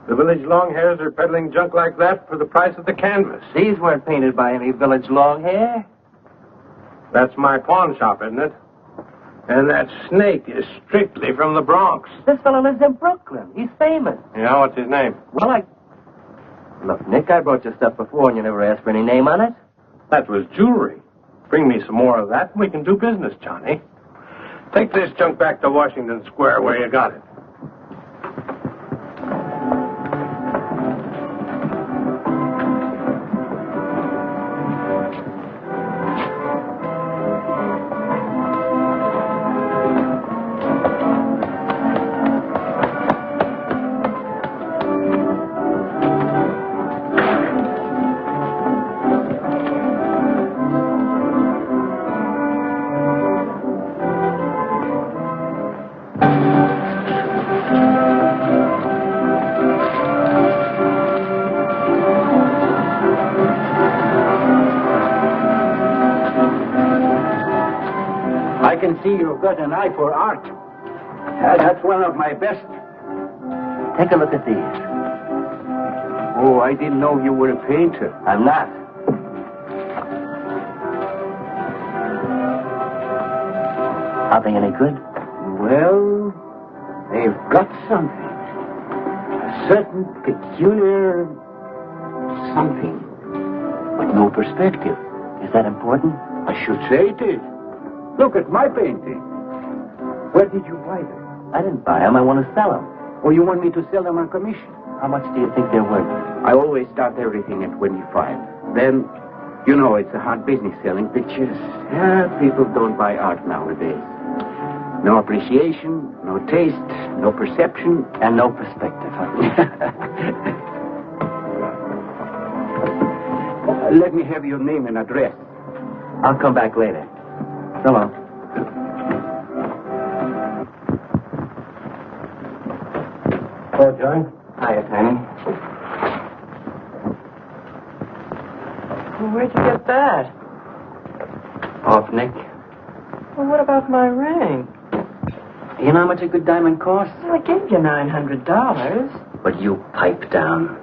Speaker 3: The village long hairs are peddling junk like that for the price of the canvas.
Speaker 7: These weren't painted by any village long hair.
Speaker 3: That's my pawn shop, isn't it? And that snake is strictly from the Bronx.
Speaker 7: This fellow lives in Brooklyn. He's famous.
Speaker 3: Yeah, what's his name?
Speaker 7: Well, Look, Nick, I brought you stuff before and you never asked for any name on it.
Speaker 3: That was jewelry. Bring me some more of that and we can do business, Johnny. Take this junk back to Washington Square where you got it.
Speaker 4: I can see you've got an eye for art. That's one of my best.
Speaker 7: Take a look at these.
Speaker 4: Oh, I didn't know you were a painter.
Speaker 7: I'm not. Are they any good?
Speaker 4: Well, they've got something. A certain peculiar something. But no perspective.
Speaker 7: Is that important?
Speaker 4: I should say it is. Look at my painting. Where did you buy them?
Speaker 7: I didn't buy them. I want to sell them.
Speaker 4: Or you want me to sell them on commission?
Speaker 7: How much do you think they're worth?
Speaker 4: I always start everything at 25. Then, you know, it's a hard business selling pictures. People don't buy art nowadays. No appreciation, no taste, no perception,
Speaker 7: And no perspective, huh?
Speaker 4: Let me have your name and address.
Speaker 7: I'll come back later. So long.
Speaker 3: Hello, Joan.
Speaker 7: Hiya, Tiny.
Speaker 5: Well, where'd you get that?
Speaker 7: Off, Nick.
Speaker 5: Well, what about my ring?
Speaker 7: You know how much a good diamond costs?
Speaker 5: Well, I gave you $900.
Speaker 7: But you pipe down.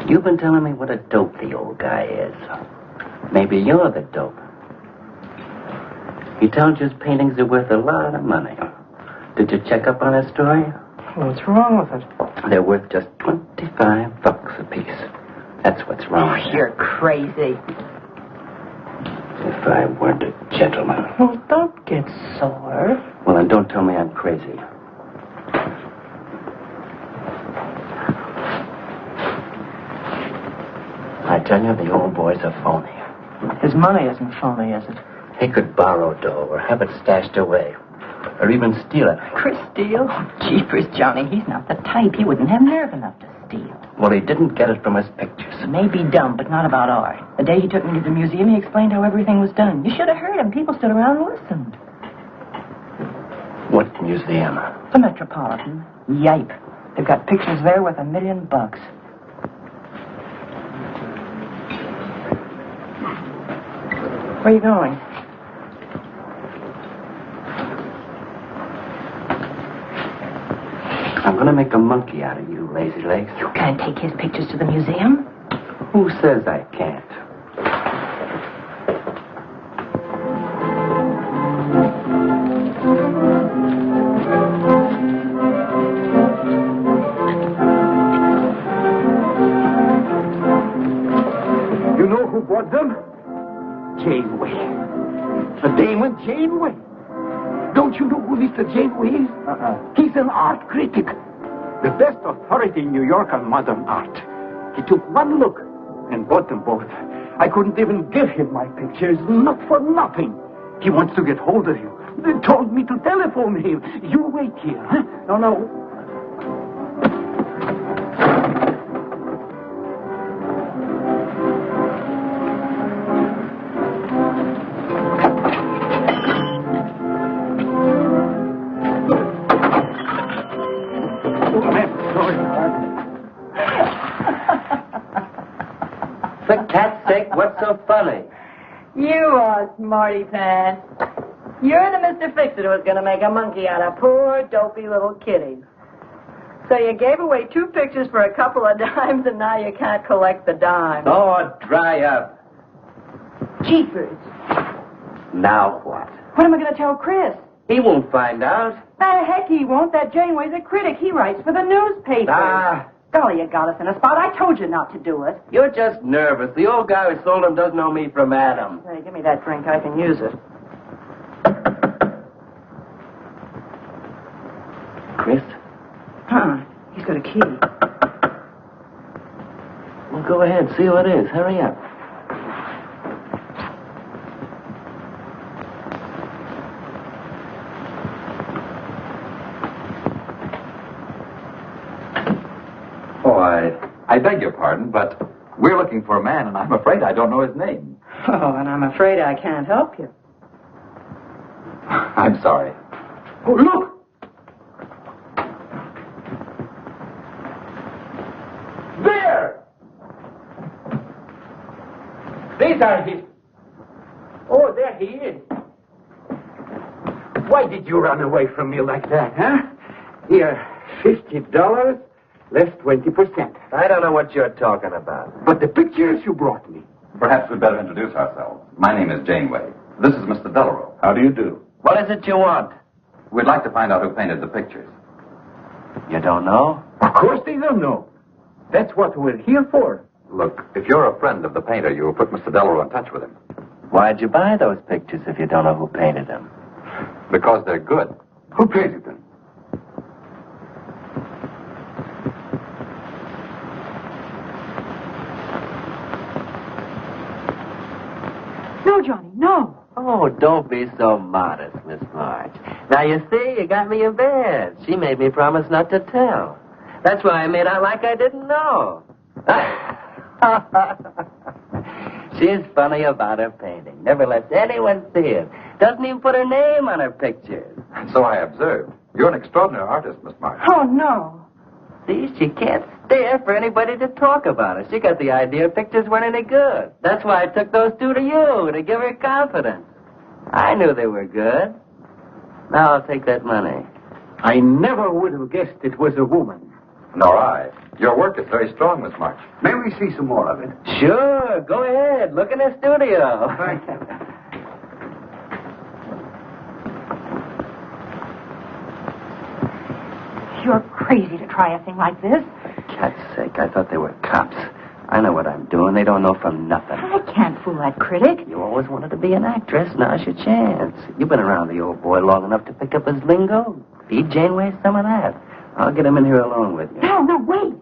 Speaker 7: You've been telling me what a dope the old guy is. Maybe you're the dope. He tells you his paintings are worth a lot of money. Did you check up on his story?
Speaker 5: What's wrong with it?
Speaker 7: They're worth just $25 a piece. That's what's wrong.
Speaker 5: Oh, you're crazy.
Speaker 7: If I weren't a gentleman.
Speaker 5: Well, don't get sore.
Speaker 7: Well, then don't tell me I'm crazy. I tell you, the old boy's a phony.
Speaker 5: His money isn't phony, is it?
Speaker 7: He could borrow dough or have it stashed away. Or even steal it.
Speaker 5: Chris steal? Jeepers, Johnny, he's not the type. He wouldn't have nerve enough to steal.
Speaker 7: Well, he didn't get it from his pictures.
Speaker 5: May be dumb, but not about art. The day he took me to the museum, he explained how everything was done. You should have heard him. People stood around and listened.
Speaker 7: What museum?
Speaker 5: The Metropolitan. Yipe. They've got pictures there worth $1 million. Where are you going?
Speaker 7: I'm going to make a monkey out of you, lazy legs.
Speaker 5: You can't take his pictures to the museum.
Speaker 7: Who says I can't?
Speaker 4: You know who bought them? Janeway. A Damon Janeway. Don't you know who Mr. Janeway is? He's an art critic. The best authority in New York on modern art. He took one look and bought them both. I couldn't even give him my pictures, not for nothing. He wants to get hold of you. They told me to telephone him. You wait here, huh? No.
Speaker 7: For cat's sake, what's so funny?
Speaker 5: You are smarty pants. You're the Mr. Fix-It who was going to make a monkey out of poor, dopey little kitties. So you gave away 2 pictures for a couple of dimes, and now you can't collect the dime.
Speaker 7: Oh, dry up.
Speaker 5: Jeepers.
Speaker 7: Now what?
Speaker 5: What am I going to tell Chris?
Speaker 7: He won't find out.
Speaker 5: The heck he won't. That Janeway's a critic. He writes for the newspaper.
Speaker 7: Ah.
Speaker 5: Golly, you got us in a spot. I told you not to do it.
Speaker 7: You're just nervous. The old guy who sold him doesn't know me from Adam.
Speaker 5: Hey, give me that drink. I can use it.
Speaker 7: Chris?
Speaker 5: Huh. He's got a key.
Speaker 7: Well, go ahead. See who it is. Hurry up.
Speaker 8: Oh, I beg your pardon, but we're looking for a man, and I'm afraid I don't know his name.
Speaker 5: Oh, and I'm afraid I can't help you.
Speaker 8: I'm sorry.
Speaker 4: Oh, look! There! These are his... Oh, there he is.
Speaker 11: Why did you run away from me like that, huh? Here, $50, less 20%.
Speaker 7: I don't know what you're talking about.
Speaker 11: But the pictures you brought me.
Speaker 8: Perhaps we'd better introduce ourselves. My name is Janeway. This is Mr. Delarue.
Speaker 1: How do you do?
Speaker 7: What is it you want?
Speaker 8: We'd like to find out who painted the pictures.
Speaker 7: You don't know?
Speaker 11: Of course they don't know. That's what we're here for.
Speaker 8: Look, if you're a friend of the painter, you'll put Mr. Delarue in touch with him.
Speaker 7: Why'd you buy those pictures if you don't know who painted them?
Speaker 8: Because they're good.
Speaker 11: Who painted them?
Speaker 5: No, Johnny, no.
Speaker 7: Oh, don't be so modest, Miss March. Now, you see, you got me in bed. She made me promise not to tell. That's why I made out like I didn't know. She's funny about her painting. Never lets anyone see it. Doesn't even put her name on her pictures.
Speaker 8: So I observed. You're an extraordinary artist, Miss March.
Speaker 5: Oh, no.
Speaker 7: See, she can't stare for anybody to talk about her. She got the idea pictures weren't any good. That's why I took those two to you, to give her confidence. I knew they were good. Now I'll take that money.
Speaker 11: I never would have guessed it was a woman.
Speaker 8: Nor I. Your work is very strong, Miss March.
Speaker 11: May we see some more of it?
Speaker 7: Sure, go ahead. Look in the studio.
Speaker 11: Thank you.
Speaker 5: You're crazy to try a thing like this.
Speaker 7: For cat's sake, I thought they were cops. I know what I'm doing. They don't know from nothing.
Speaker 5: I can't fool that critic.
Speaker 7: You always wanted to be an actress. Now's your chance. You've been around the old boy long enough to pick up his lingo. Feed Janeway some of that. I'll get him in here alone with you.
Speaker 5: No, wait.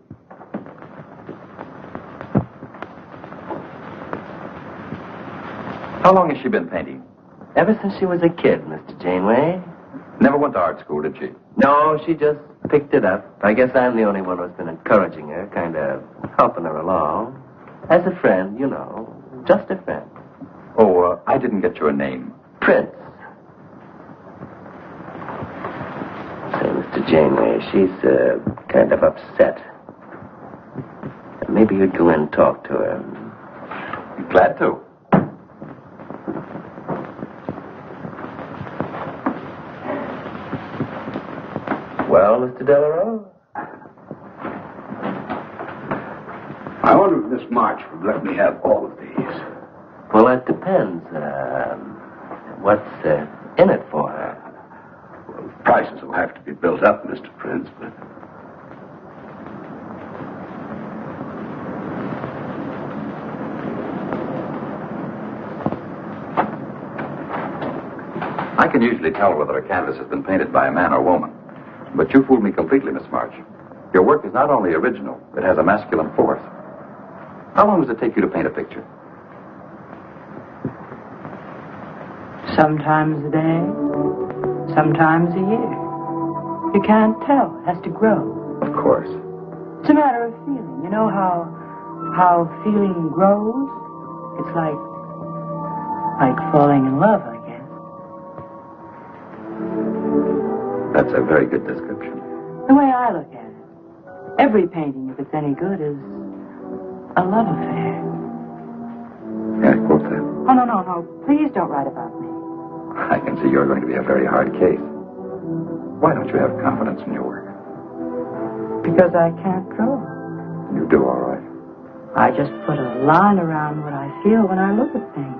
Speaker 8: How long has she been painting?
Speaker 7: Ever since she was a kid, Mr. Janeway.
Speaker 8: Never went to art school, did she?
Speaker 7: No, she just picked it up. I guess I'm the only one who's been encouraging her, kind of helping her along. As a friend, you know. Just a friend.
Speaker 8: Oh, I didn't get your name.
Speaker 7: Prince. Say, Mr. Janeway, she's kind of upset. Maybe you'd go in and talk to her.
Speaker 8: Glad to.
Speaker 7: Well, Mr. Delarue?
Speaker 11: I wonder if Miss March would let me have all of these.
Speaker 7: Well, that depends. What's in it for her?
Speaker 11: Well, prices will have to be built up, Mr. Prince, but...
Speaker 8: I can usually tell whether a canvas has been painted by a man or woman. But you fooled me completely, Miss March. Your work is not only original, it has a masculine force. How long does it take you to paint a picture?
Speaker 5: Sometimes a day, sometimes a year. You can't tell. It has to grow.
Speaker 8: Of course.
Speaker 5: It's a matter of feeling. You know how feeling grows? It's like falling in love, I guess.
Speaker 8: That's a very good description.
Speaker 5: The way I look at it, every painting, if it's any good, is a love affair.
Speaker 8: Yeah, quote that.
Speaker 5: Oh, no. Please don't write about me.
Speaker 8: I can see you're going to be a very hard case. Why don't you have confidence in your work?
Speaker 5: Because I can't draw.
Speaker 8: You do all right.
Speaker 5: I just put a line around what I feel when I look at things.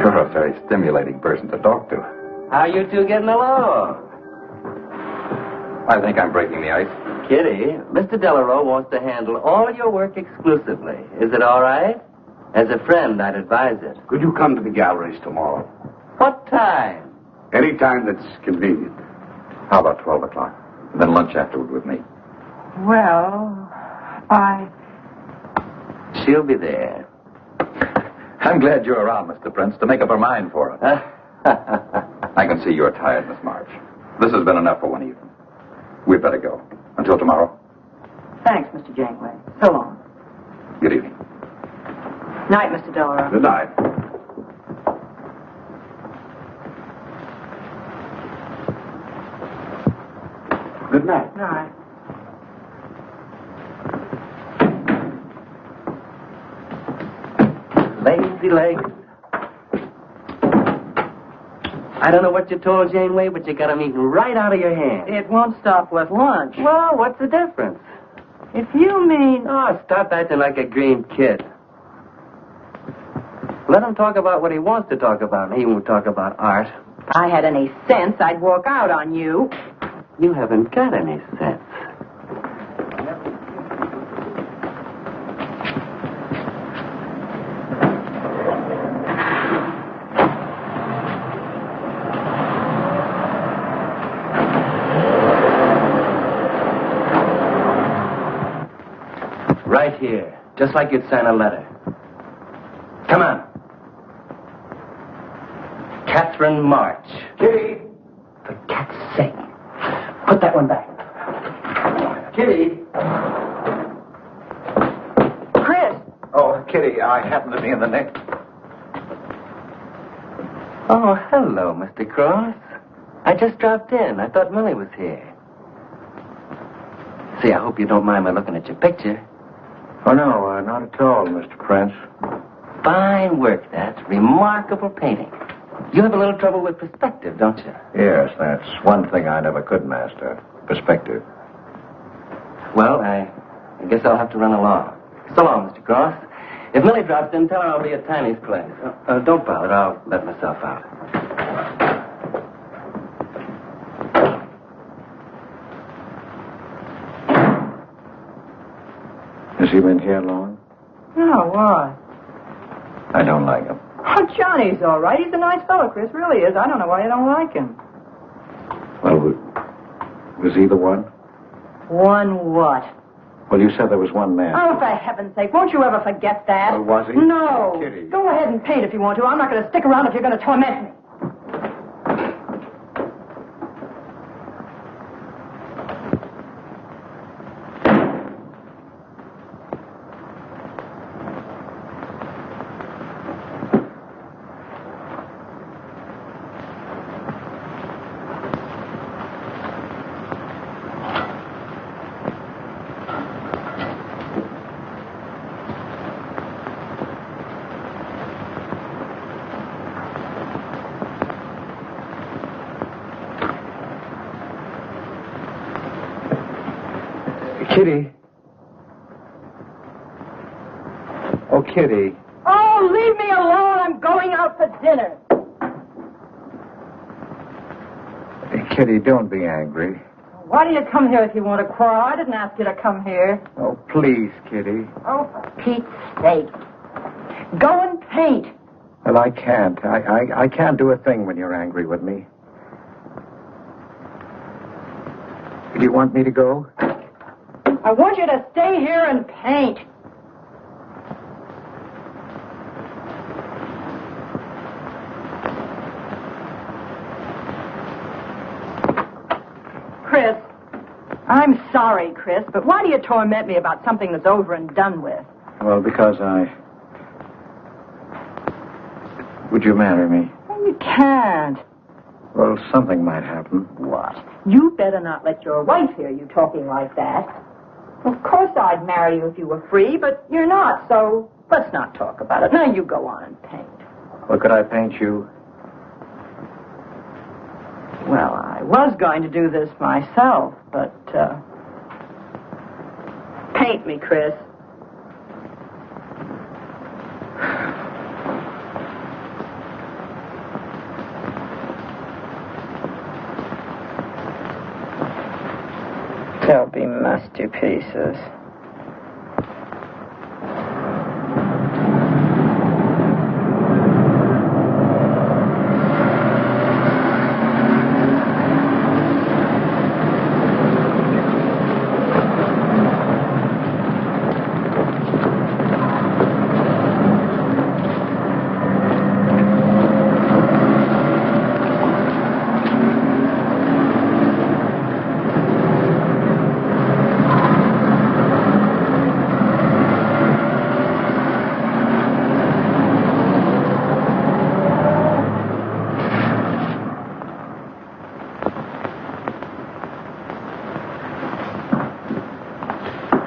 Speaker 8: You're a very stimulating person to talk to.
Speaker 7: How you two getting along?
Speaker 8: I think I'm breaking the ice.
Speaker 7: Kitty, Mr. Delarue wants to handle all your work exclusively. Is it all right? As a friend, I'd advise it.
Speaker 11: Could you come to the galleries tomorrow?
Speaker 7: What time?
Speaker 11: Any time that's convenient.
Speaker 8: How about 12 o'clock? Then lunch afterward with me.
Speaker 5: Well,
Speaker 7: She'll be there.
Speaker 8: I'm glad you're around, Mr. Prince, to make up her mind for it. I can see you're tired, Miss March. This has been enough for one evening. We'd better go. Until tomorrow.
Speaker 5: Thanks, Mr. Janeway. So long.
Speaker 8: Good evening.
Speaker 5: Night, Mr. Delarue.
Speaker 11: Good night. Good night.
Speaker 5: Night.
Speaker 7: Lazy legs. I don't know what you told Janeway, but you got him eating right out of your hand.
Speaker 5: It won't stop with lunch.
Speaker 7: Well, what's the difference?
Speaker 5: If you mean...
Speaker 7: Oh, stop acting like a green kid. Let him talk about what he wants to talk about, and he won't talk about art.
Speaker 5: If I had any sense, I'd walk out on you.
Speaker 7: You haven't got any sense. Right here, just like you'd sign a letter. Come on. Katharine March.
Speaker 11: Kitty!
Speaker 7: For cat's sake. Put that one back. Kitty!
Speaker 5: Chris!
Speaker 4: Oh, Kitty, I happen to be in the next.
Speaker 7: Oh, hello, Mr. Cross. I just dropped in. I thought Millie was here. See, I hope you don't mind my looking at your picture.
Speaker 4: Oh, no, not at all, Mr. Prince.
Speaker 7: Fine work, that. Remarkable painting. You have a little trouble with perspective, don't you?
Speaker 4: Yes, that's one thing I never could master. Perspective.
Speaker 7: Well, I guess I'll have to run along. So long, Mr. Cross. If Millie drops in, tell her I'll be at Tiny's place. Don't bother. I'll let myself out.
Speaker 4: Has he been here long?
Speaker 5: No, why?
Speaker 4: I don't like him.
Speaker 5: Oh, Johnny's all right. He's a nice fellow, Chris. Really is. I don't know why you don't like him.
Speaker 4: Well, was he the one?
Speaker 5: One what?
Speaker 4: Well, you said there was one man.
Speaker 5: Oh, for heaven's sake, won't you ever forget that?
Speaker 4: Well, was he?
Speaker 5: No.
Speaker 4: Kitty.
Speaker 5: Go ahead and paint if you want to. I'm not going to stick around if you're going to torment me.
Speaker 4: Kitty. Oh, Kitty.
Speaker 5: Oh, leave me alone. I'm going out for dinner.
Speaker 4: Hey, Kitty, don't be angry.
Speaker 5: Why do you come here if you want to quarrel? I didn't ask you to come here.
Speaker 4: Oh, please, Kitty.
Speaker 5: Oh, for Pete's sake. Go and paint.
Speaker 4: Well, I can't. I can't do a thing when you're angry with me. Do you want me to go?
Speaker 5: I want you to stay here and paint. Chris, I'm sorry, Chris, but why do you torment me about something that's over and done with?
Speaker 4: Well, because Would you marry me?
Speaker 5: Well, you can't.
Speaker 4: Well, something might happen.
Speaker 5: What? You better not let your wife hear you talking like that. Of course I'd marry you if you were free, but you're not, so let's not talk about it. Now you go on and paint.
Speaker 4: Well, could I paint you?
Speaker 5: Well, I was going to do this myself, but, paint me, Chris. They'll be masterpieces.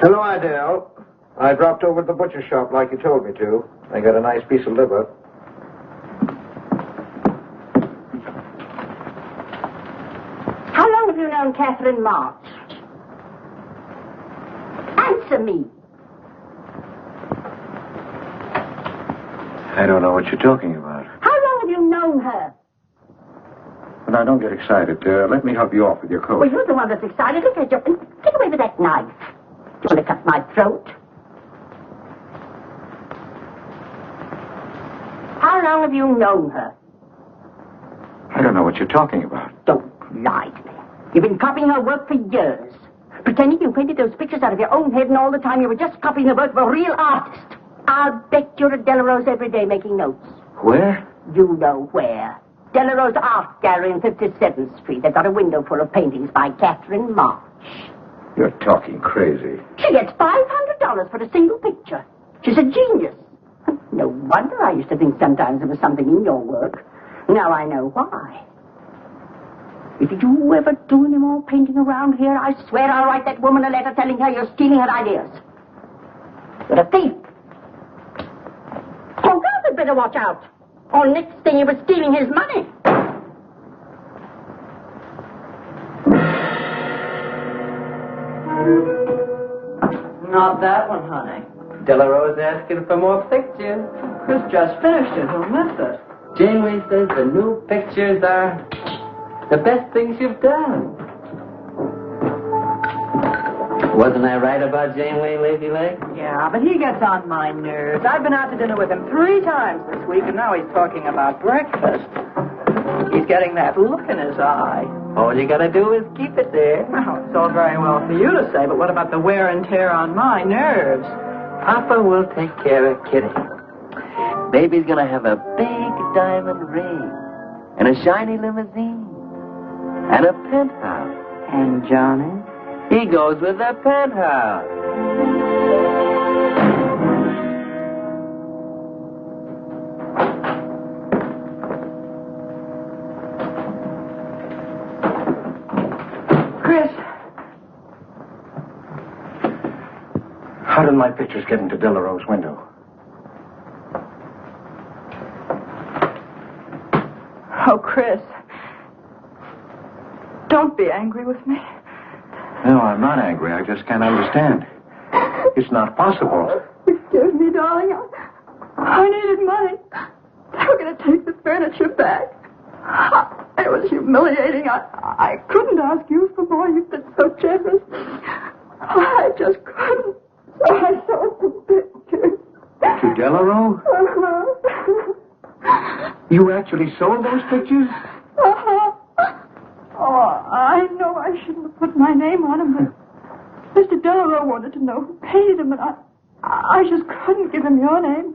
Speaker 4: Hello, Idell. I dropped over to the butcher shop like you told me to. I got a nice piece of liver.
Speaker 6: you known Katharine March? Answer me.
Speaker 4: I don't know what you're talking about.
Speaker 6: How long have you known her?
Speaker 4: Now, don't get excited. Let me help you off with your coat.
Speaker 6: Well, you're the one that's excited. Look at you. Get away with that knife. You want to cut my throat? How long have you known her?
Speaker 4: I don't know what you're talking about.
Speaker 6: Don't lie to me. You've been copying her work for years. Pretending you painted those pictures out of your own head, and all the time you were just copying the work of a real artist. I'll bet you're at Delarose every day making notes.
Speaker 4: Where?
Speaker 6: You know where. Delarose Art Gallery in 57th Street. They've got a window full of paintings by Katharine March.
Speaker 4: You're talking crazy.
Speaker 6: She gets $500 for a single picture. She's a genius. No wonder I used to think sometimes there was something in your work. Now I know why. If you ever do any more painting around here, I swear I'll write that woman a letter telling her you're stealing her ideas. You're a thief. Hogarth had better watch out. Or next thing you were stealing his money.
Speaker 5: Not that one, honey. Delarose asking for more pictures. Chris just finished it. Who missed it?
Speaker 7: Janeway says the new pictures are the best things you've done. Wasn't I right about Janeway, Lazy Leg?
Speaker 5: Yeah, but he gets on my nerves. I've been out to dinner with him 3 times this week, and now he's talking about breakfast. He's getting that look in his eye.
Speaker 7: All you gotta do is keep it there.
Speaker 5: Well, it's all very well for you to say, but what about the wear and tear on my nerves?
Speaker 7: Papa will take care of Kitty. Baby's gonna have a big diamond ring, and a shiny limousine, and a penthouse.
Speaker 5: And Johnny?
Speaker 7: He goes with the penthouse.
Speaker 5: Chris.
Speaker 4: How did my pictures get into Delarose's window?
Speaker 5: Oh, Chris. Don't be angry with me.
Speaker 4: No, I'm not angry. I just can't understand. It's not possible.
Speaker 12: Excuse me, darling. I needed money. They were going to take the furniture back. It was humiliating. I couldn't ask you for more. You've been so generous. I just couldn't. So I sold the pictures.
Speaker 4: To Delarose? You actually sold those pictures?
Speaker 12: Oh, I know I shouldn't have put my name on them, but Mr. Delarose wanted to know who paid him, and I just couldn't give him your name.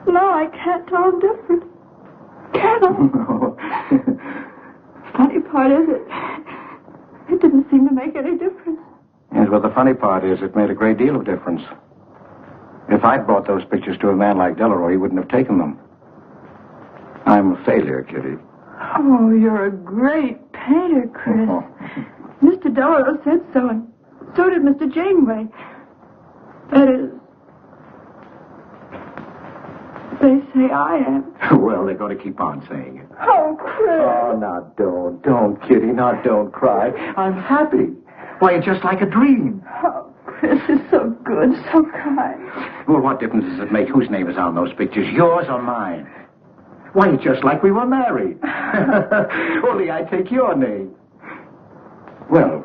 Speaker 12: Now I can't tell him different. Can I?
Speaker 4: No.
Speaker 12: Funny part is it didn't seem to make any difference.
Speaker 4: Yes, well, the funny part is it made a great deal of difference. If I'd brought those pictures to a man like Delarose, he wouldn't have taken them. I'm a failure, Kitty.
Speaker 12: Oh, you're a great painter, Chris.
Speaker 4: Oh.
Speaker 12: Mr. Delarose said so, and so did Mr. Janeway. That is, they say I am.
Speaker 4: Well, they're going to keep on saying it.
Speaker 12: Oh, Chris.
Speaker 4: Oh, now don't, Kitty. Now don't cry. I'm happy. Why, it's just like a dream.
Speaker 12: Oh, Chris is so good, so kind.
Speaker 4: Well, what difference does it make whose name is on those pictures, yours or mine? Why, it's just like we were married. Only I take your name. Well,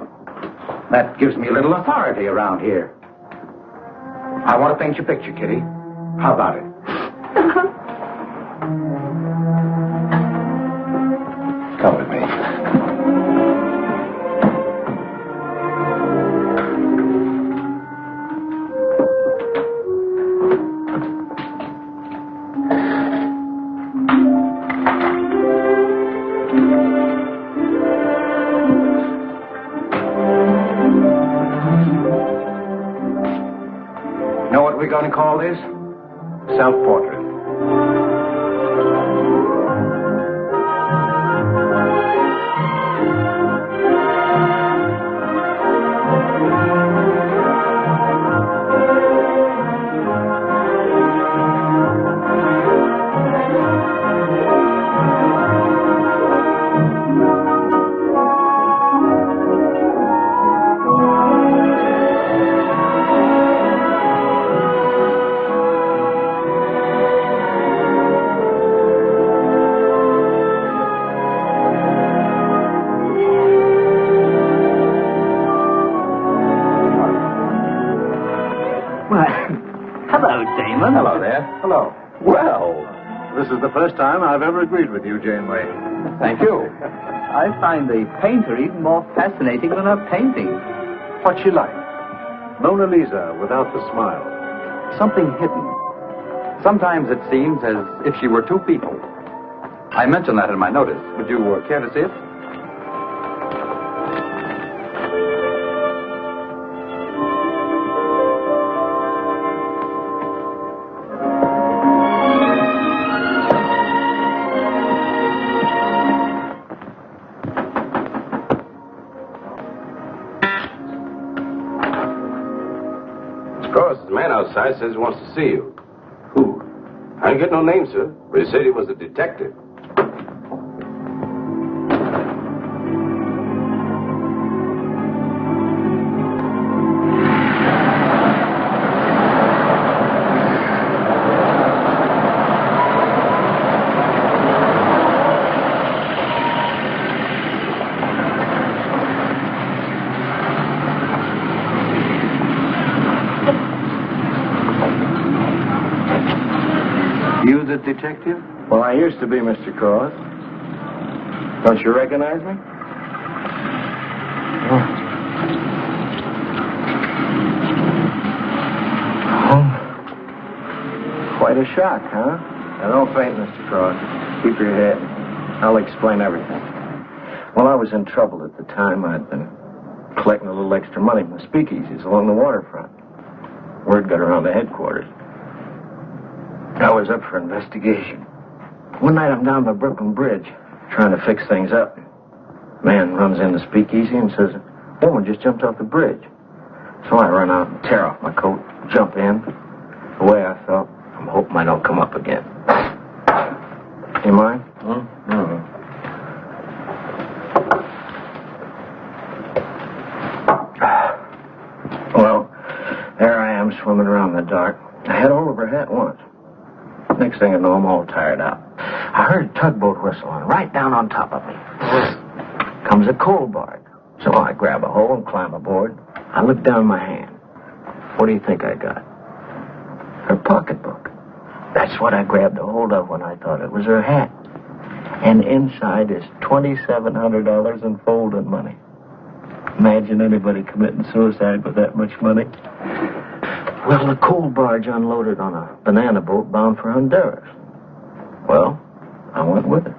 Speaker 4: that gives me a little authority around here. I want to paint your picture, Kitty. How about it? Come with me. Know what we're going to call this? Self-portrait. Oh,
Speaker 3: Well, this is the first time I've ever agreed with you, Janeway.
Speaker 4: thank you.
Speaker 13: I find the painter even more fascinating than her painting.
Speaker 3: What's she like? Mona Lisa without the smile.
Speaker 8: Something hidden. Sometimes it seems as if she were two people. I mentioned that in my notice. Would you care to see it?
Speaker 14: The man outside says he wants to see you. Who? I didn't get no name, sir, but he said he was a detective.
Speaker 4: You the detective?
Speaker 3: Well, I used to be, Mr. Cross. Don't you recognize me? Oh. Quite a shock, huh? Now, don't faint, Mr. Cross. Keep your head. I'll explain everything. Well, I was in trouble at the time. I'd been collecting a little extra money from the speakeasies along the waterfront. Word got around to headquarters. I was up for investigation. One night I'm down by Brooklyn Bridge, trying to fix things up. Man runs in the speakeasy and says, a woman just jumped off the bridge. So I run out and tear off my coat, jump in. The way I felt, I'm hoping I don't come up again. You mind? Well, there I am swimming around in the dark. I had all over her hat once. Next thing I know, I'm all tired out. I heard a tugboat whistling right down on top of me. Comes a coal barge. So I grab a hoe and climb aboard. I look down my hand. What do you think I got? Her pocketbook. That's what I grabbed a hold of when I thought it was her hat. And inside is $2,700 in folded money. Imagine anybody committing suicide with that much money. Well, the coal barge unloaded on a banana boat bound for Honduras. Well, I went with it.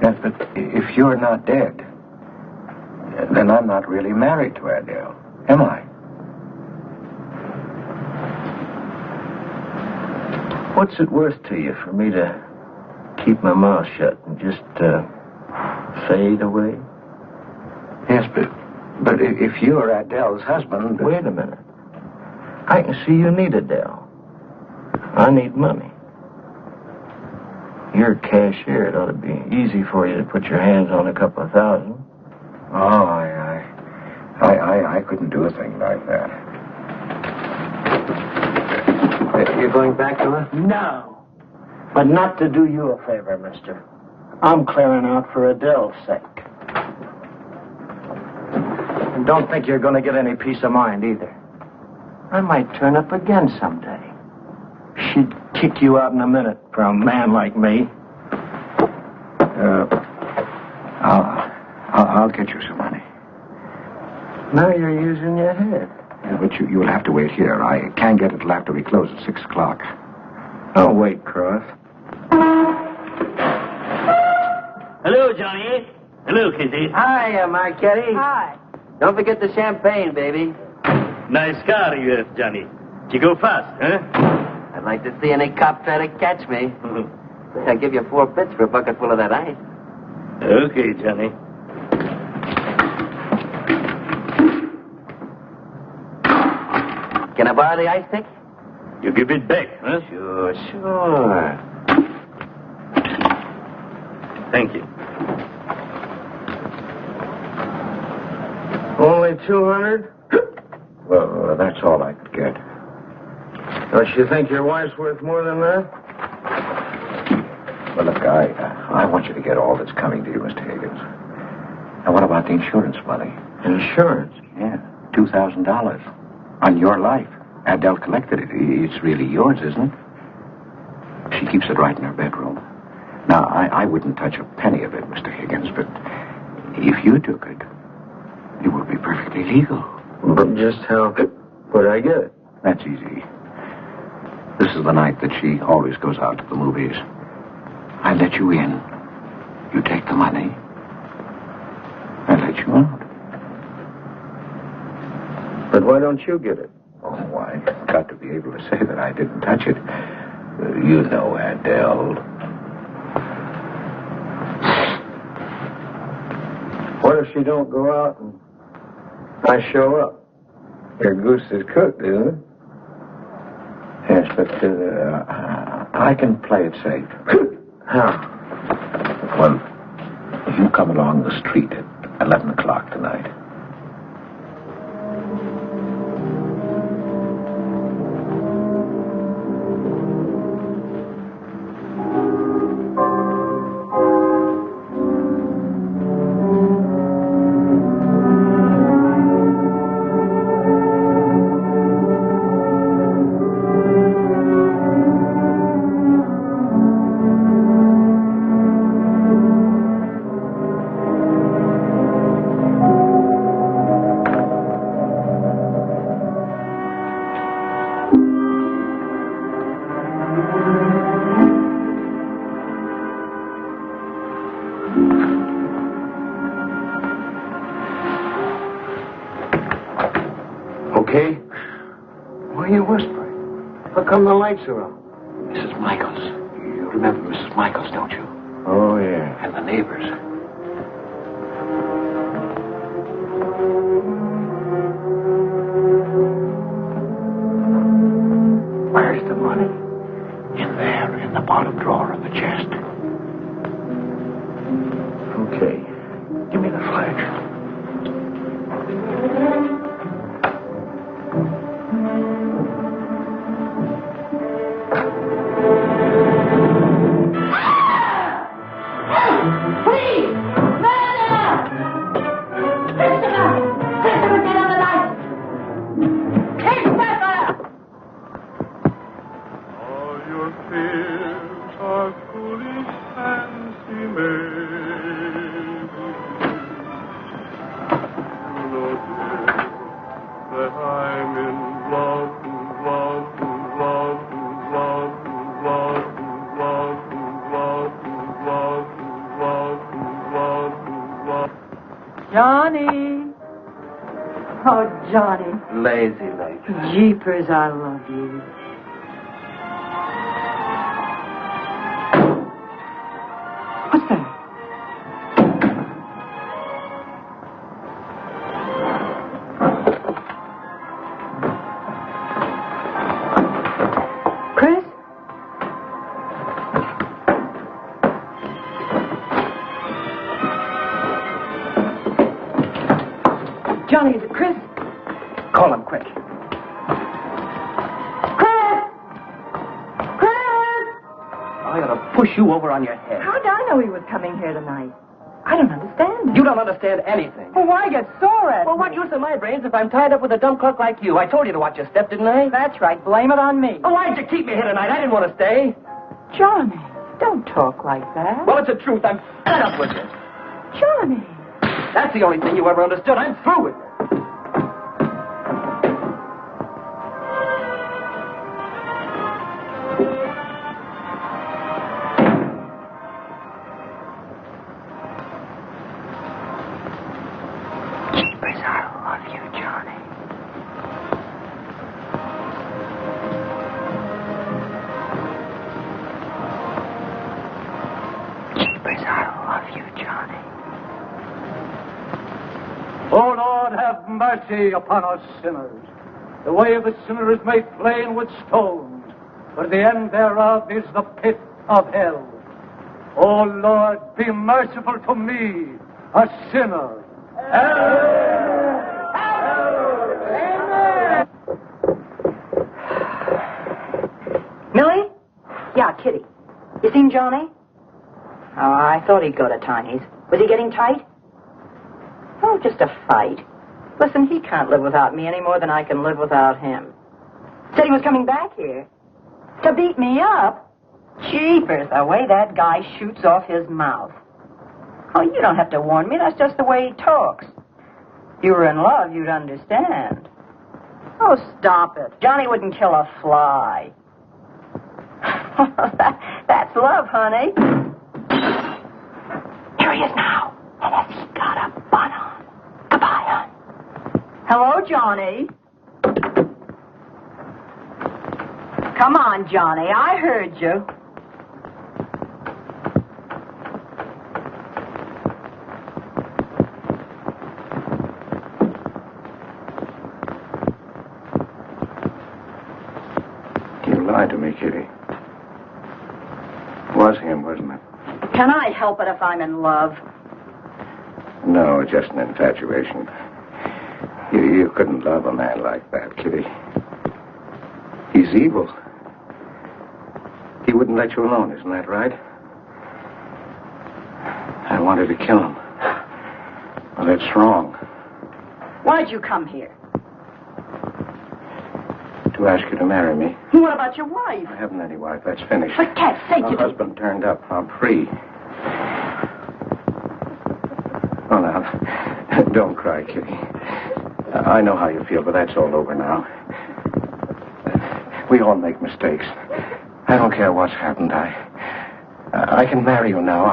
Speaker 4: Yes, but if you're not dead, then I'm not really married to Adele, am I?
Speaker 3: What's it worth to you for me to keep my mouth shut and just fade away?
Speaker 4: Yes, but if you're Adele's husband...
Speaker 3: Wait a minute. I can see you need Adele. I need money. You're a cashier. It ought to be easy for you to put your hands on a couple of thousand.
Speaker 4: Oh, I couldn't do a thing like that.
Speaker 3: You're going back to her? No. But not to do you a favor, mister. I'm clearing out for Adele's sake. And don't think you're going to get any peace of mind either. I might turn up again someday. She'd kick you out in a minute for a man like me.
Speaker 4: I'll get you some money.
Speaker 3: Now you're using your head.
Speaker 4: Yeah, but you'll have to wait here. I can't get it till after we close at 6 o'clock.
Speaker 3: I'll wait, Cross.
Speaker 15: Hello, Johnny. Hello, Kitty.
Speaker 7: Hi, Marquetti.
Speaker 5: Hi.
Speaker 7: Don't forget the champagne, baby.
Speaker 15: Nice car you have, Johnny. You go fast, huh?
Speaker 7: I'd like to see any cop try to catch me. I'll give you 4 bits for a bucket full of that ice.
Speaker 15: Okay, Johnny.
Speaker 7: Can I borrow the ice pick?
Speaker 15: You give it back, huh?
Speaker 7: Sure.
Speaker 15: Thank you.
Speaker 3: Only 200?
Speaker 4: Well, that's all I could get.
Speaker 3: Don't you think your wife's worth more than that?
Speaker 4: Well, look, I want you to get all that's coming to you, Mr. Higgins. Now, what about the insurance money?
Speaker 3: Insurance?
Speaker 4: Yeah, $2,000 on your life. Adele collected it. It's really yours, isn't it? She keeps it right in her bedroom. Now, I wouldn't touch a penny of it, Mr. Higgins, but if you took it, it would be perfectly legal.
Speaker 3: But just how would I get it?
Speaker 4: That's easy. This is the night that she always goes out to the movies. I let you in. You take the money. I let you out.
Speaker 3: But why don't you get it?
Speaker 4: Oh, I've got to be able to say that I didn't touch it. You know, Adele.
Speaker 3: What if she don't go out and I show up? Your goose is cooked, isn't it?
Speaker 4: Yes, but I can play it safe.
Speaker 3: How?
Speaker 4: Well, you come along the street at 11 o'clock tonight.
Speaker 3: Okay? Why are you whispering? How come the lights are on?
Speaker 4: Mrs. Michaels. You remember Mrs. Michaels, don't you?
Speaker 3: Oh, yeah.
Speaker 4: And the neighbors. Where's the money? In there, in the bottom drawer of the chest.
Speaker 3: Okay.
Speaker 4: Give me the flash.
Speaker 5: Johnny. Oh, Johnny.
Speaker 7: Lazy legs.
Speaker 5: Jeepers, I love you. What's that? Chris? Johnny, is it Chris?
Speaker 7: Call him quick. I ought to push you over on your head.
Speaker 5: How'd I know he was coming here tonight? I don't understand it.
Speaker 7: You don't understand anything.
Speaker 5: Well, why get sore at
Speaker 7: Well,
Speaker 5: me?
Speaker 7: what use are my brains if I'm tied up with a dumb clerk like you? I told you to watch your step, didn't I?
Speaker 5: That's right. Blame it on me.
Speaker 7: Oh, why'd you keep me here tonight? I didn't want to stay.
Speaker 5: Johnny, don't talk like that.
Speaker 7: Well, it's the truth. I'm fed up with you.
Speaker 5: Johnny.
Speaker 7: That's the only thing you ever understood. I'm through with you.
Speaker 2: O Lord, have mercy upon us sinners. The way of the sinner is made plain with stones, but the end thereof is the pit of hell. O Lord, be merciful to me, a sinner.
Speaker 5: Millie? Yeah, Kitty. You seen Johnny? Oh, I thought he'd go to Tiny's. Was he getting tight? Oh, just a fight. Listen, he can't live without me any more than I can live without him. Said he was coming back here. To beat me up? Jeepers, the way that guy shoots off his mouth. Oh, you don't have to warn me. That's just the way he talks. If you were in love, you'd understand. Oh, stop it. Johnny wouldn't kill a fly. That's love, honey. Here he is now. And has he got a bun on? Goodbye, hon. Hello, Johnny. Come on, Johnny. I heard you.
Speaker 3: You lied to me, Kitty. It was him, wasn't it?
Speaker 5: Can I help it if I'm in love?
Speaker 3: No, just an infatuation. You couldn't love a man like that, Kitty. He's evil. He wouldn't let you alone, isn't that right? I wanted to kill him. Well, that's wrong.
Speaker 5: Why'd you come here?
Speaker 3: To ask you to marry me.
Speaker 5: What about your wife?
Speaker 3: I haven't any wife. That's finished.
Speaker 5: For cat's sake,
Speaker 3: My husband turned up. I'm free. Oh, now, don't cry, Kitty. I know how you feel, but that's all over now. We all make mistakes. I don't care what's happened. I can marry you now.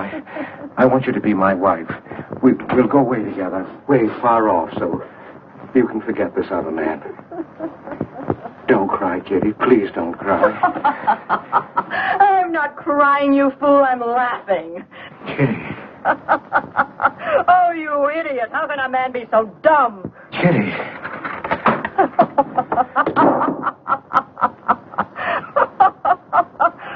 Speaker 3: I want you to be my wife. We'll go away together, way far off, so you can forget this other man. Don't cry, Kitty. Please don't cry.
Speaker 5: I'm not crying, you fool. I'm laughing.
Speaker 3: Kitty.
Speaker 5: Oh, you idiot. How can a man be so dumb?
Speaker 3: Kitty.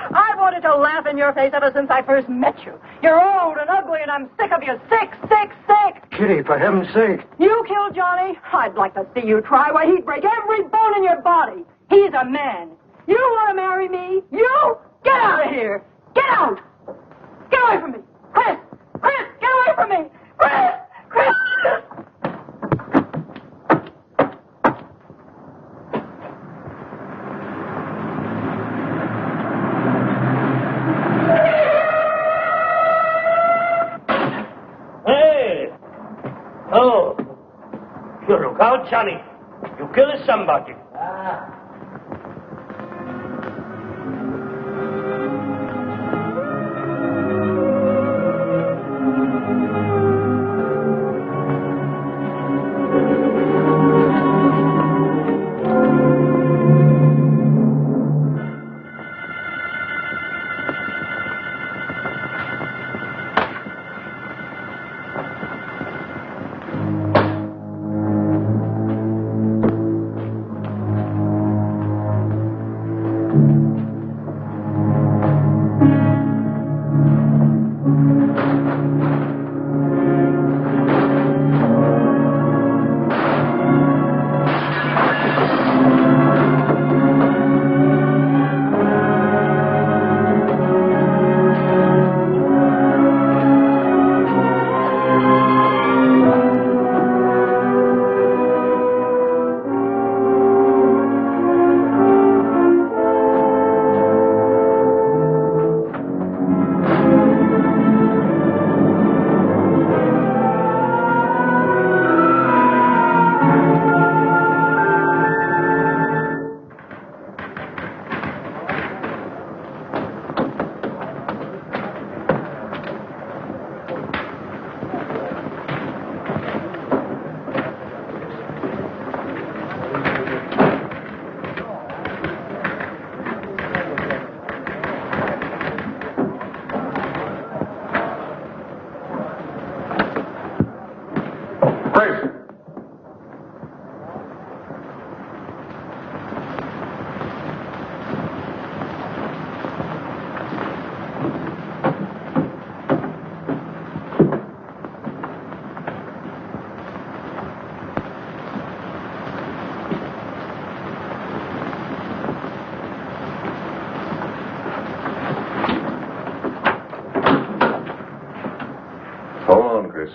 Speaker 5: I wanted to laugh in your face ever since I first met you. You're old and ugly, and I'm sick of you. Sick, sick, sick.
Speaker 3: Kitty, for heaven's sake.
Speaker 5: You killed Johnny? I'd like to see you try. Why, he'd break every bone in your body. He's a man. You want to marry me? You? Get out of here. Get out. Get away from me. Chris! Chris, get away from me. Chris! Chris!
Speaker 15: Hey! Oh! You look out, Johnny. You killed somebody.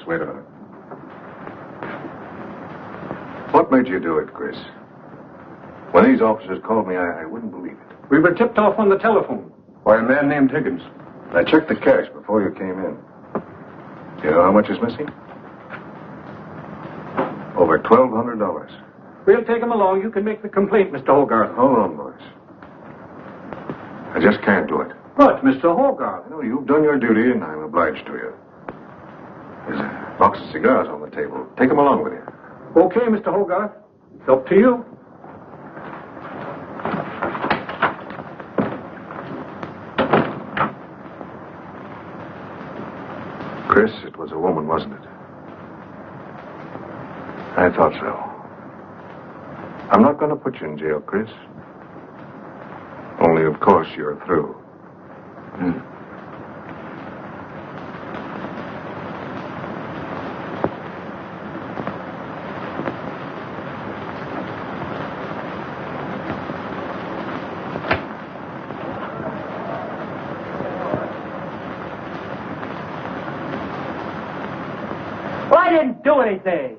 Speaker 1: Wait a minute. What made you do it, Chris? When these officers called me, I wouldn't believe it.
Speaker 2: We were tipped off on the telephone.
Speaker 1: Why, a man named Higgins. I checked the cash before you came in. Do you know how much is missing? Over $1,200.
Speaker 2: We'll take him along. You can make the complaint, Mr. Hogarth.
Speaker 1: Hold on, boys. I just can't do it.
Speaker 2: But, Mr. Hogarth...
Speaker 1: You know, you've done your duty, and I'm obliged to you. There's a box of cigars on the table. Take them along with you.
Speaker 2: Okay, Mr. Hogarth. It's up to you.
Speaker 1: Chris, it was a woman, wasn't it? I thought so. I'm not going to put you in jail, Chris. Only, of course, you're through.
Speaker 2: Well, I didn't do anything.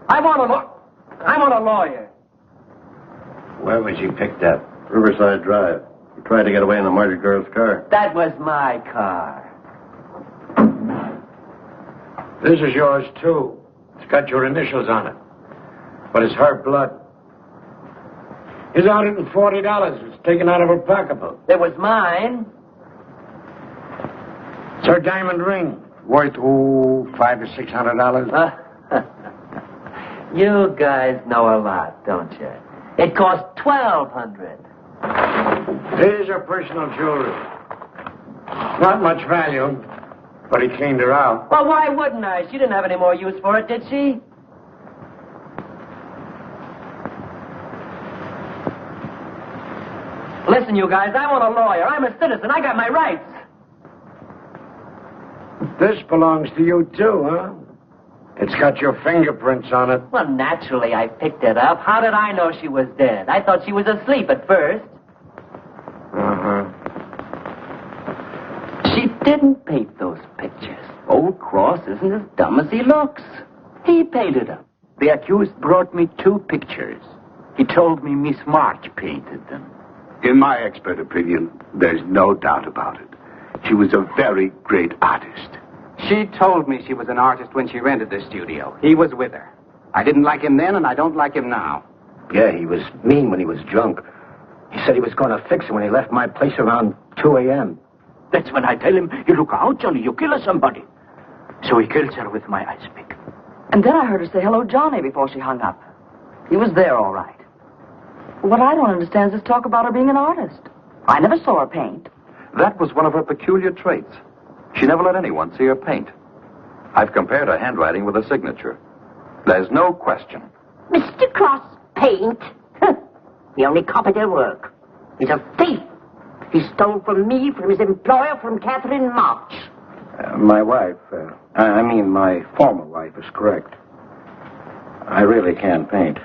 Speaker 2: I want a lawyer.
Speaker 3: Where was she picked up? Riverside Drive. You tried to get away in the murdered girl's car.
Speaker 7: That was my car.
Speaker 3: This is yours, too. It's got your initials on it. But it's her blood. It's $140. It's taken out of her pocketbook.
Speaker 7: It was mine.
Speaker 3: It's her diamond ring. Worth, $500 or $600.
Speaker 7: You guys know a lot, don't you? It cost $1,200.
Speaker 3: Here's her personal jewelry. Not much value, but he cleaned her out.
Speaker 7: Well, why wouldn't I? She didn't have any more use for it, did she? Listen, you guys, I want a lawyer. I'm a citizen. I got my rights.
Speaker 3: This belongs to you, too, huh? It's got your fingerprints on it.
Speaker 7: Well, naturally, I picked it up. How did I know she was dead? I thought she was asleep at first. She didn't paint those pictures. Old Cross isn't as dumb as he looks. He painted them.
Speaker 11: The accused brought me 2 pictures. He told me Miss March painted them.
Speaker 16: In my expert opinion, there's no doubt about it. She was a very great artist.
Speaker 10: She told me she was an artist when she rented the studio. He was with her. I didn't like him then, and I don't like him now.
Speaker 3: Yeah, he was mean when he was drunk. He said he was going to fix it when he left my place around 2 a.m.
Speaker 11: That's when I tell him, you look out, Johnny, you kill somebody. So he kills her with my ice pick.
Speaker 5: And then I heard her say hello, Johnny, before she hung up. He was there, all right. What I don't understand is this talk about her being an artist. I never saw her paint.
Speaker 8: That was one of her peculiar traits. She never let anyone see her paint. I've compared her handwriting with her signature. There's no question.
Speaker 6: Mr. Cross paint? He only copied her work. He's a thief. He stole from me, from his employer, from Katharine March.
Speaker 4: My wife, my former wife is correct. I really can't paint.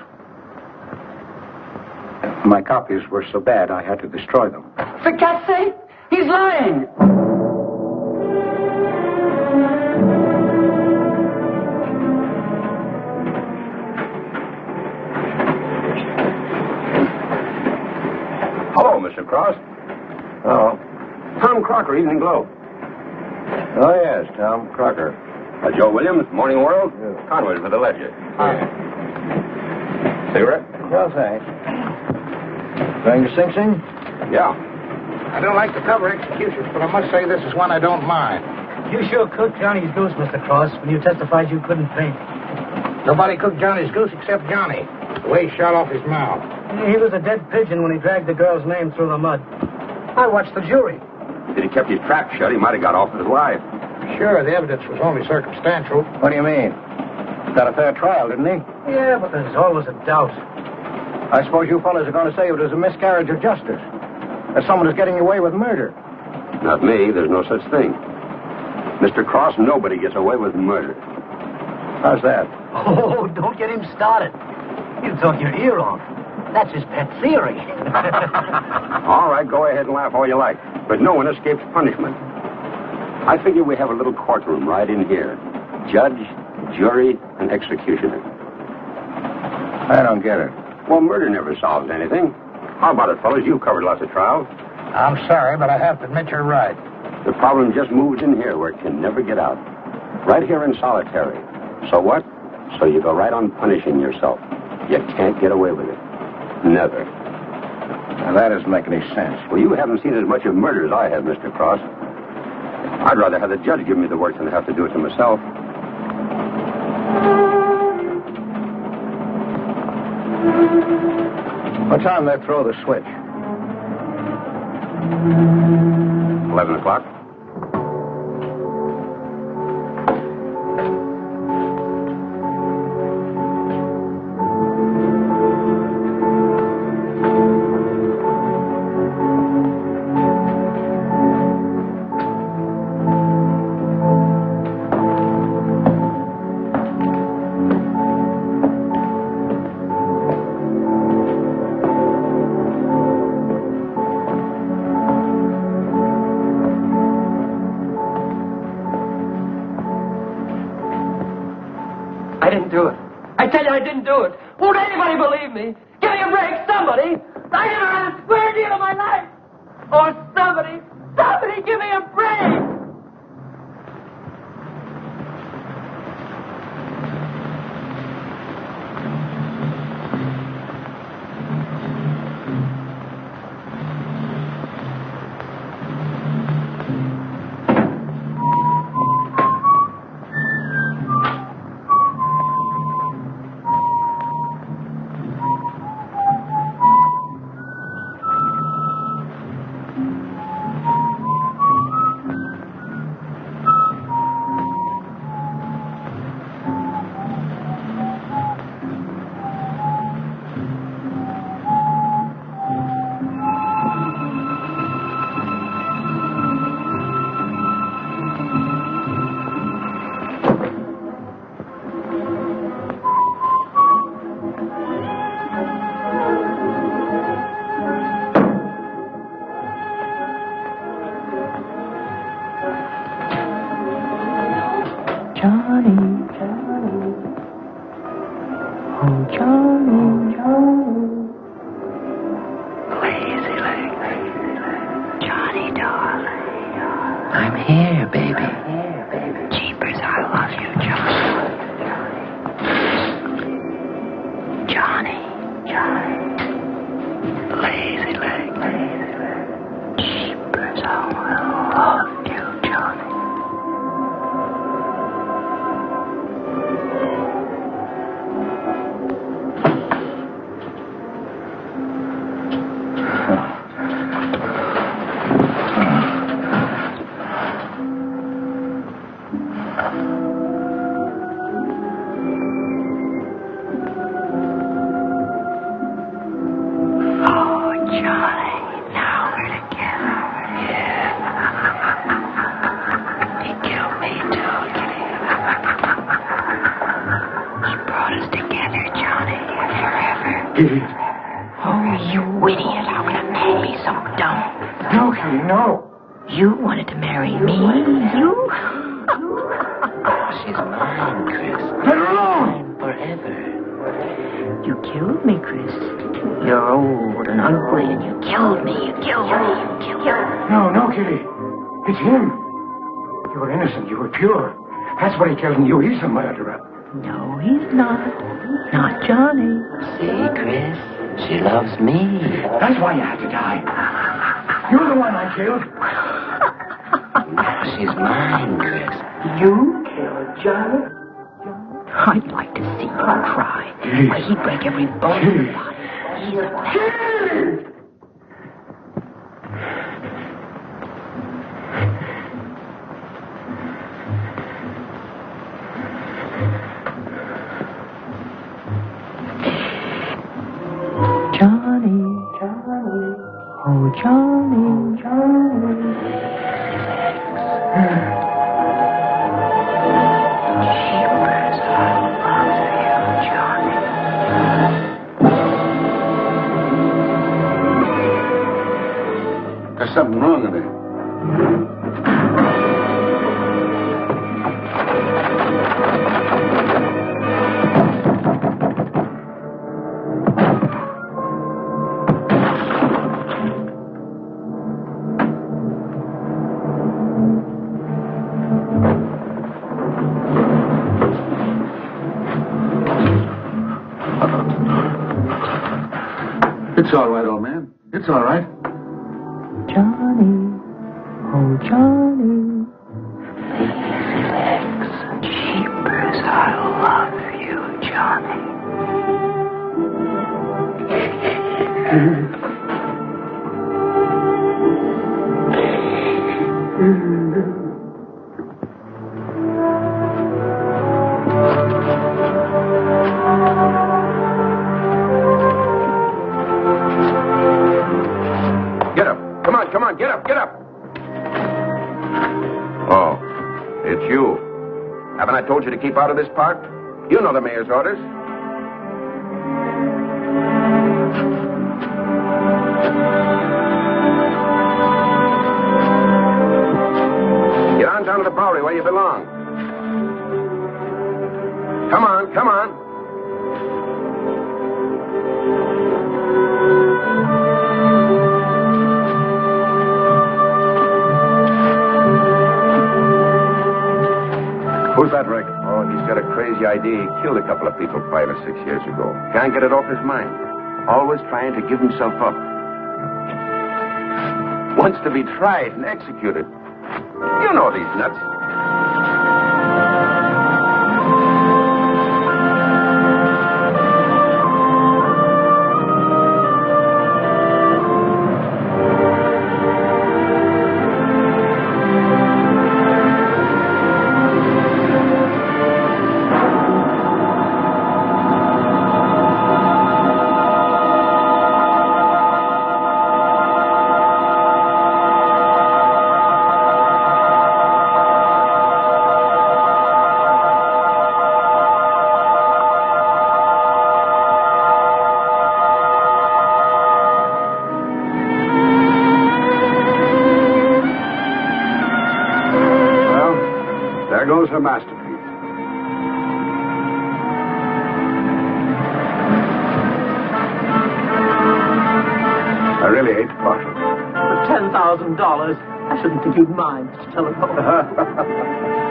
Speaker 4: My copies were so bad I had to destroy them.
Speaker 7: For God's sake, he's lying.
Speaker 14: Hello, Mr. Cross.
Speaker 3: Oh.
Speaker 14: Tom Crocker, Evening Globe.
Speaker 3: Oh, yes, Tom Crocker.
Speaker 14: Joe Williams, Morning World. Conway for the Ledger. Cigarette?
Speaker 3: No, thanks. Going to Sing Sing?
Speaker 14: Yeah.
Speaker 4: I don't like to cover executions, but I must say this is one I don't mind.
Speaker 2: You sure cooked Johnny's goose, Mr. Cross, when you testified you couldn't paint.
Speaker 4: Nobody cooked Johnny's goose except Johnny. The way he shot off his mouth.
Speaker 2: He was a dead pigeon when he dragged the girl's name through the mud. I watched the jury.
Speaker 14: If he'd kept his trap shut, he might have got off with his life.
Speaker 4: Sure, the evidence was only circumstantial.
Speaker 3: What do you mean? Got a fair trial, didn't he?
Speaker 2: Yeah, but there's always a doubt.
Speaker 3: I suppose you fellas are going to say it was a miscarriage of justice. That someone is getting away with murder.
Speaker 14: Not me. There's no such thing. Mr. Cross, nobody gets away with murder.
Speaker 3: How's that?
Speaker 2: Oh, don't get him started. He'll talk your ear off. That's his pet theory.
Speaker 14: All right, go ahead and laugh all you like. But no one escapes punishment. I figure we have a little courtroom right in here. Judge, jury, and executioner.
Speaker 3: I don't get it.
Speaker 14: Well, murder never solves anything. How about it, fellas? You've covered lots of trials.
Speaker 3: I'm sorry, but I have to admit you're right.
Speaker 14: The problem just moved in here where it can never get out. Right here in solitary. So what? So you go right on punishing yourself. You can't get away with it. Never.
Speaker 3: Now, that doesn't make any sense.
Speaker 14: Well, you haven't seen as much of murder as I have, Mr. Cross. I'd rather have the judge give me the work than have to do it to myself.
Speaker 3: What time did they throw the switch?
Speaker 14: 11 o'clock.
Speaker 7: I didn't do it. I tell you, I didn't do it. Won't anybody believe me? Give me a break, somebody. I never had a square deal in my life. Or somebody give me a break.
Speaker 3: You, he's a murderer.
Speaker 5: No, he's not. Not Johnny.
Speaker 7: See, Chris, she loves me.
Speaker 3: That's why you had to die. You're the one I killed.
Speaker 7: Now she's mine, Chris.
Speaker 3: You killed Johnny?
Speaker 5: I'd like to see him cry. Why, he'd break every bone in his body. He's a man.
Speaker 16: There's something wrong with it. It's all right, old man. It's all right.
Speaker 7: Johnny, oh Johnny, lazy legs and sheepers, I love you, Johnny.
Speaker 14: Get up. Come on, get up. Oh, it's you. Haven't I told you to keep out of this park? You know the mayor's orders. Get on down to the Bowery where you belong. Come on.
Speaker 1: Who's that, Rick?
Speaker 14: Oh, he's got a crazy idea. He killed a couple of people 5 or 6 years ago. Can't get it off his mind. Always trying to give himself up. Wants to be tried and executed. You know these nuts.
Speaker 16: Goes her masterpiece. I really hate to part with it.
Speaker 17: For $10,000, I shouldn't think you'd mind, Mr. Telephone.